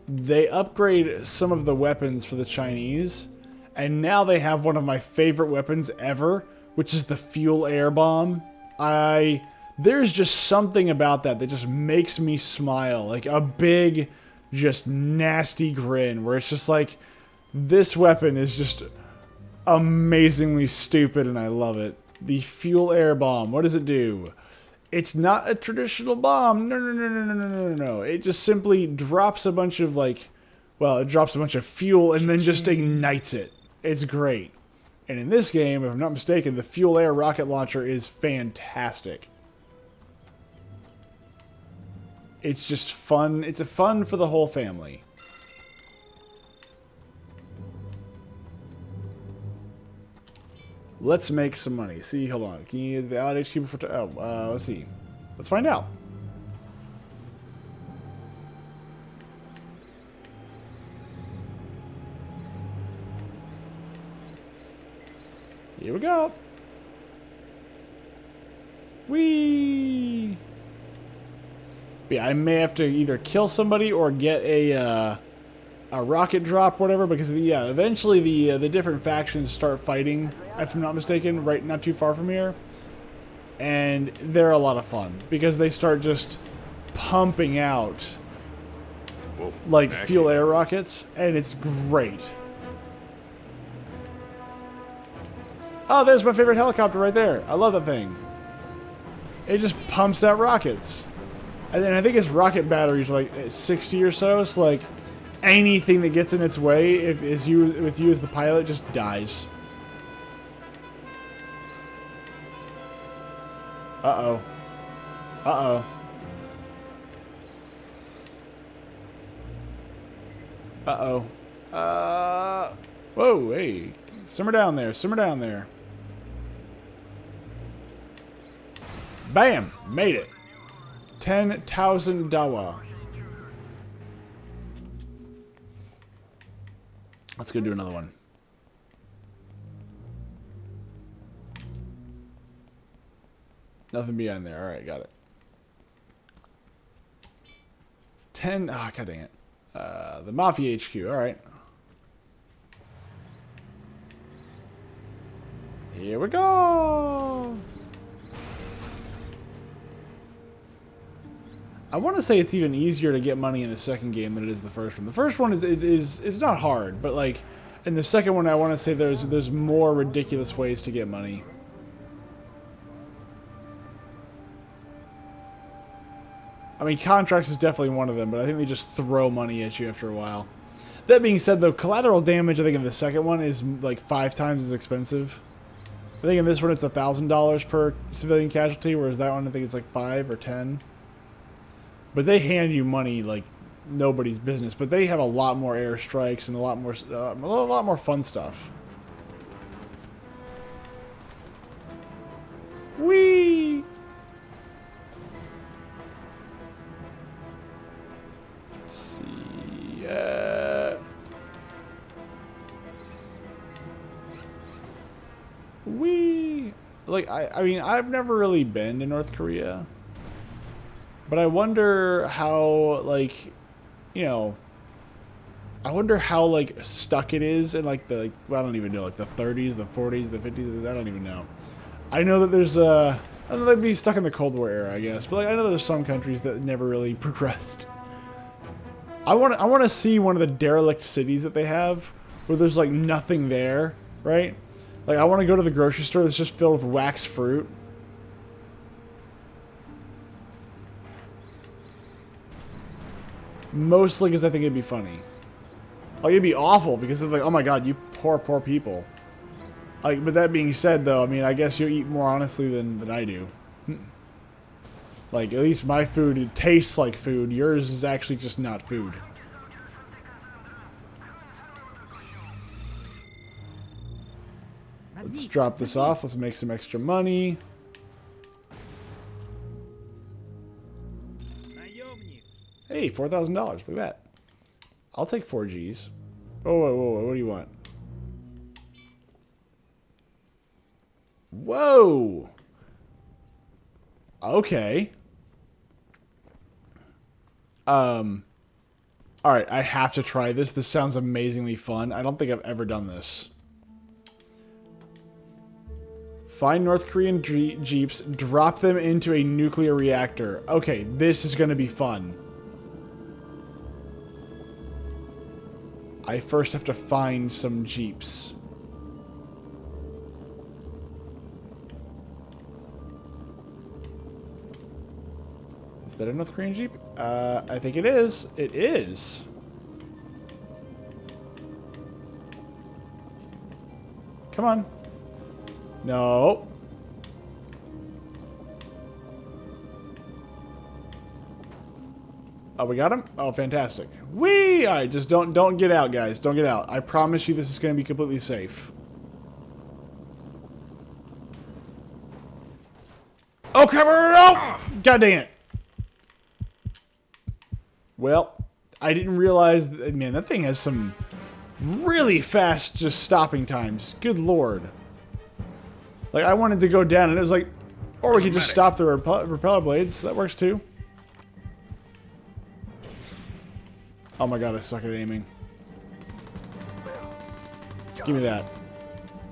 they upgrade some of the weapons for the Chinese, and now they have one of my favorite weapons ever, which is the fuel air bomb. There's just something about that just makes me smile. Like a big, just nasty grin, where it's just like, this weapon is just amazingly stupid and I love it. The fuel air bomb, what does it do? It's not a traditional bomb. No. It just simply drops a bunch of it drops a bunch of fuel and then just ignites it. It's great. And in this game, if I'm not mistaken, the fuel air rocket launcher is fantastic. It's just fun. It's a fun for the whole family. Let's make some money. See, hold on. Can you use the out HQ before? Let's see. Let's find out. Here we go. Whee! Yeah, I may have to either kill somebody or get a rocket drop, whatever, because eventually the different factions start fighting, if I'm not mistaken, right not too far from here. And they're a lot of fun because they start just pumping out like fuel air rockets, and it's great. Oh, there's my favorite helicopter right there. I love that thing. It just pumps out rockets. And then I think its rocket batteries are like 60 or so. So like anything that gets in its way, with you as the pilot, just dies. Uh-oh. Uh-oh. Uh-oh. Whoa, hey. Simmer down there. Simmer down there. Bam! Made it. 10,000 dawa. Let's go do another one. Nothing behind there. Alright, got it. 10. Oh, god dang it. The Mafia HQ. Alright. Here we go. I want to say it's even easier to get money in the second game than it is the first one. The first one is not hard, but like in the second one, I want to say there's more ridiculous ways to get money. I mean, contracts is definitely one of them, but I think they just throw money at you after a while. That being said, though, collateral damage, I think in the second one is like 5 times as expensive. I think in this one it's $1,000 per civilian casualty, whereas that one I think it's like 5 or 10. But they hand you money like nobody's business. But they have a lot more airstrikes and a lot more fun stuff. Whee! Let's see. Whee! Like I mean, I've never really been to North Korea. But I wonder how, like, you know, I wonder how, like, stuck it is in, like, the, like, well, I don't even know, like, the 30s, the 40s, the 50s, I don't even know. I know that there's, I don't know, they'd be stuck in the Cold War era, I guess, but, like, I know there's some countries that never really progressed. I want to see one of the derelict cities that they have, where there's, like, nothing there, right? Like, I want to go to the grocery store that's just filled with waxed fruit. Mostly because I think it'd be funny. Like, it'd be awful because it's like, oh my god, you poor, poor people. Like, but that being said, though, I mean, I guess you eat more honestly than I do. Like, at least my food, it tastes like food. Yours is actually just not food. Let's drop this off. Let's make some extra money. Hey, $4,000. Look at that. I'll take 4 Gs. Oh, whoa, what do you want? Whoa! Okay. Alright, I have to try this. This sounds amazingly fun. I don't think I've ever done this. Find North Korean jeeps, drop them into a nuclear reactor. Okay, this is going to be fun. I first have to find some jeeps. Is that a North Korean jeep? I think it is. It is. Come on. No. Oh, we got him? Oh, fantastic. Whee! Alright, just don't get out, guys. Don't get out. I promise you this is going to be completely safe. Oh, crap! No! God dang it. Well, I didn't realize that, man, that thing has some really fast just stopping times. Good lord. Like, I wanted to go down and it was like, or we could just stop the repeller blades. That works too. Oh my god, I suck at aiming. Give me that.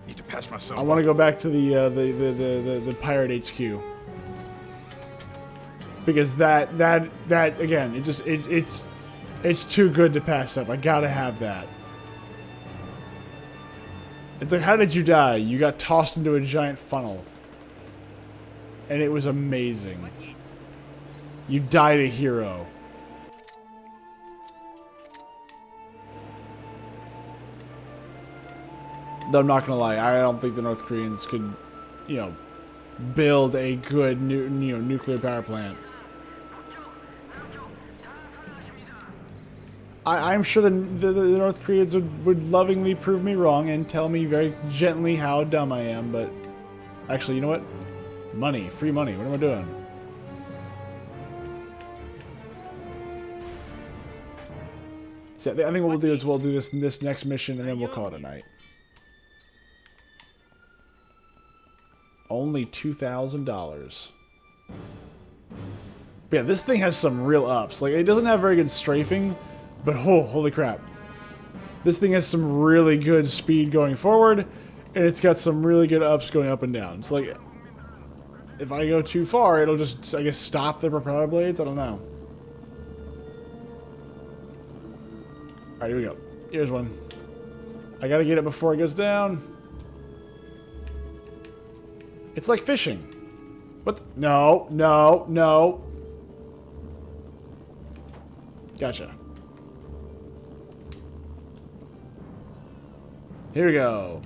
Need to patch myself. I want to go back to the pirate HQ. Because that again, it's too good to pass up. I gotta have that. It's like, how did you die? You got tossed into a giant funnel. And it was amazing. You died a hero. Though I'm not gonna lie, I don't think the North Koreans could, you know, build a good nuclear power plant. I'm sure the North Koreans would lovingly prove me wrong and tell me very gently how dumb I am, but actually, you know what? Money. Free money. What am I doing? So I think what we'll do is we'll do this next mission and then we'll call it a night. Only $2,000. Yeah, this thing has some real ups. Like, it doesn't have very good strafing, but holy crap. This thing has some really good speed going forward, and it's got some really good ups going up and down. It's like, if I go too far, it'll just, I guess, stop the propeller blades? I don't know. Alright, here we go. Here's one. I gotta get it before it goes down. It's like fishing. What? No, no, no. Gotcha. Here we go.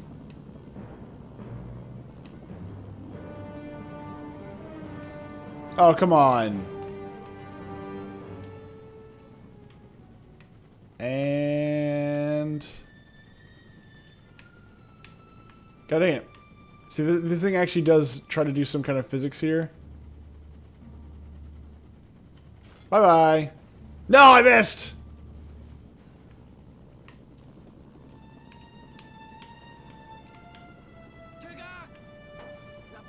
Oh, come on. And... God dang it. See, this thing actually does try to do some kind of physics here. Bye-bye. No, I missed!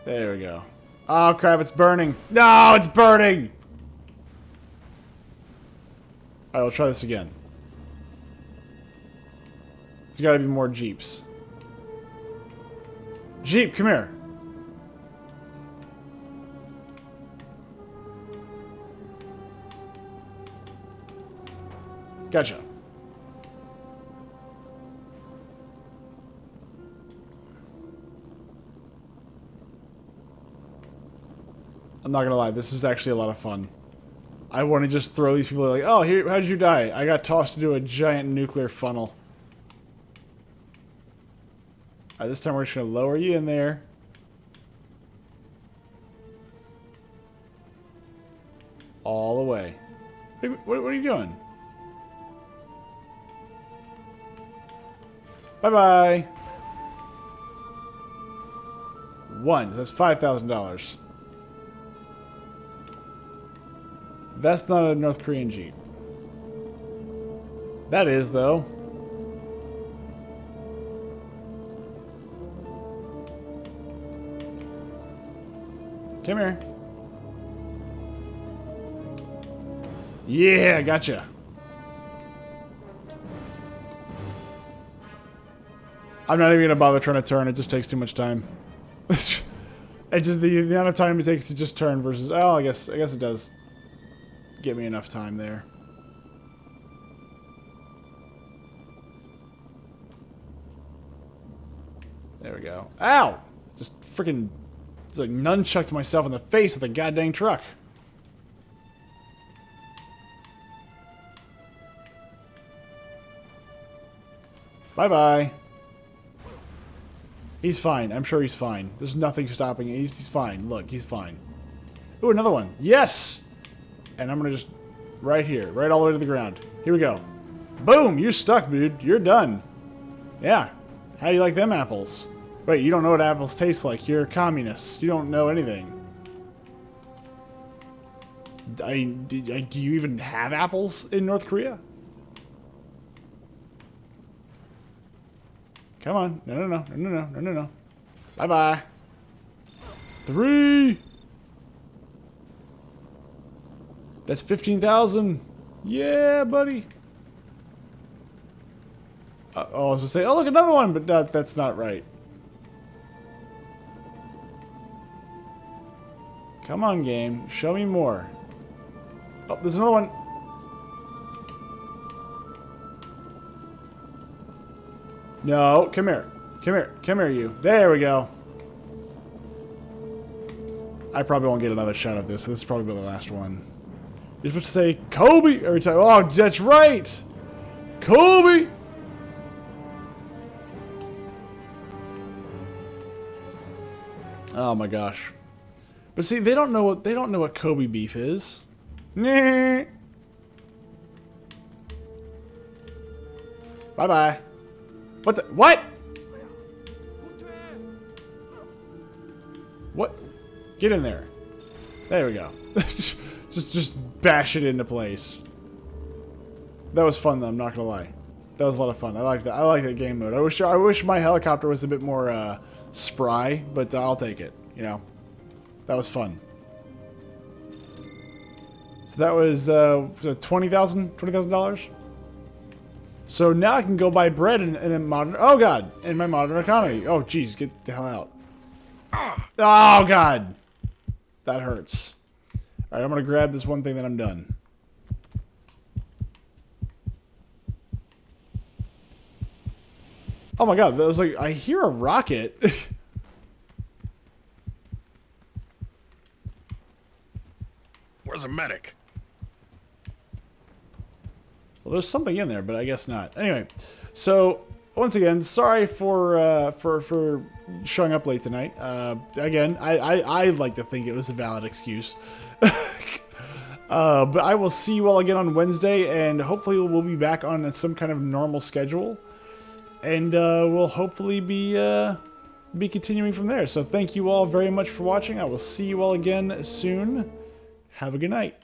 There we go. Oh, crap, it's burning. No, it's burning! Alright, we'll try this again. There's got to be more Jeeps. Jeep, come here. Gotcha. I'm not gonna lie, this is actually a lot of fun. I want to just throw these people like, oh, here, how'd you die? I got tossed into a giant nuclear funnel. Alright, this time we're just gonna lower you in there. All the way. What are you doing? Bye-bye. 1. That's $5,000. That's not a North Korean Jeep. That is, though. Come here. Yeah, gotcha. I'm not even gonna bother trying to turn. It just takes too much time. It's just the amount of time it takes to just turn versus. Oh, I guess it does give me enough time there. There we go. Ow! Just freaking, it's like nunchucked myself in the face with a goddamn truck. Bye-bye. He's fine. I'm sure he's fine. There's nothing stopping him. He's fine. Look, he's fine. Ooh, another one. Yes! And I'm gonna just... right here. Right all the way to the ground. Here we go. Boom! You're stuck, dude. You're done. Yeah. How do you like them apples? Wait, you don't know what apples taste like. You're a communist. You don't know anything. Do you even have apples in North Korea? Come on. No. Bye-bye. 3. That's 15,000. Yeah, buddy. Oh, I was going to say, oh, look, another one, but that's not right. Come on, game. Show me more. Oh, there's another one. No, come here. Come here. Come here, you. There we go. I probably won't get another shot at this. This is probably the last one. You're supposed to say, Kobe, every time. Oh, that's right. Kobe. Oh my gosh. But see, they don't know what Kobe beef is. Nah. Bye-bye. What the? What? What? Get in there. There we go. just bash it into place. That was fun, though. I'm not gonna lie. That was a lot of fun. I like that. I like that game mode. I wish my helicopter was a bit more spry, but I'll take it. You know, that was fun. So that was $20,000. So now I can go buy bread in a modern... Oh, God. In my modern economy. Oh, jeez. Get the hell out. Oh, God. That hurts. All right, I'm going to grab this one thing, then I'm done. Oh, my God. That was like... I hear a rocket. Where's a medic? Well, there's something in there, but I guess not. Anyway, so once again, sorry for showing up late tonight. Again, I like to think it was a valid excuse. But I will see you all again on Wednesday, and hopefully we'll be back on some kind of normal schedule, and we'll hopefully be continuing from there. So thank you all very much for watching. I will see you all again soon. Have a good night.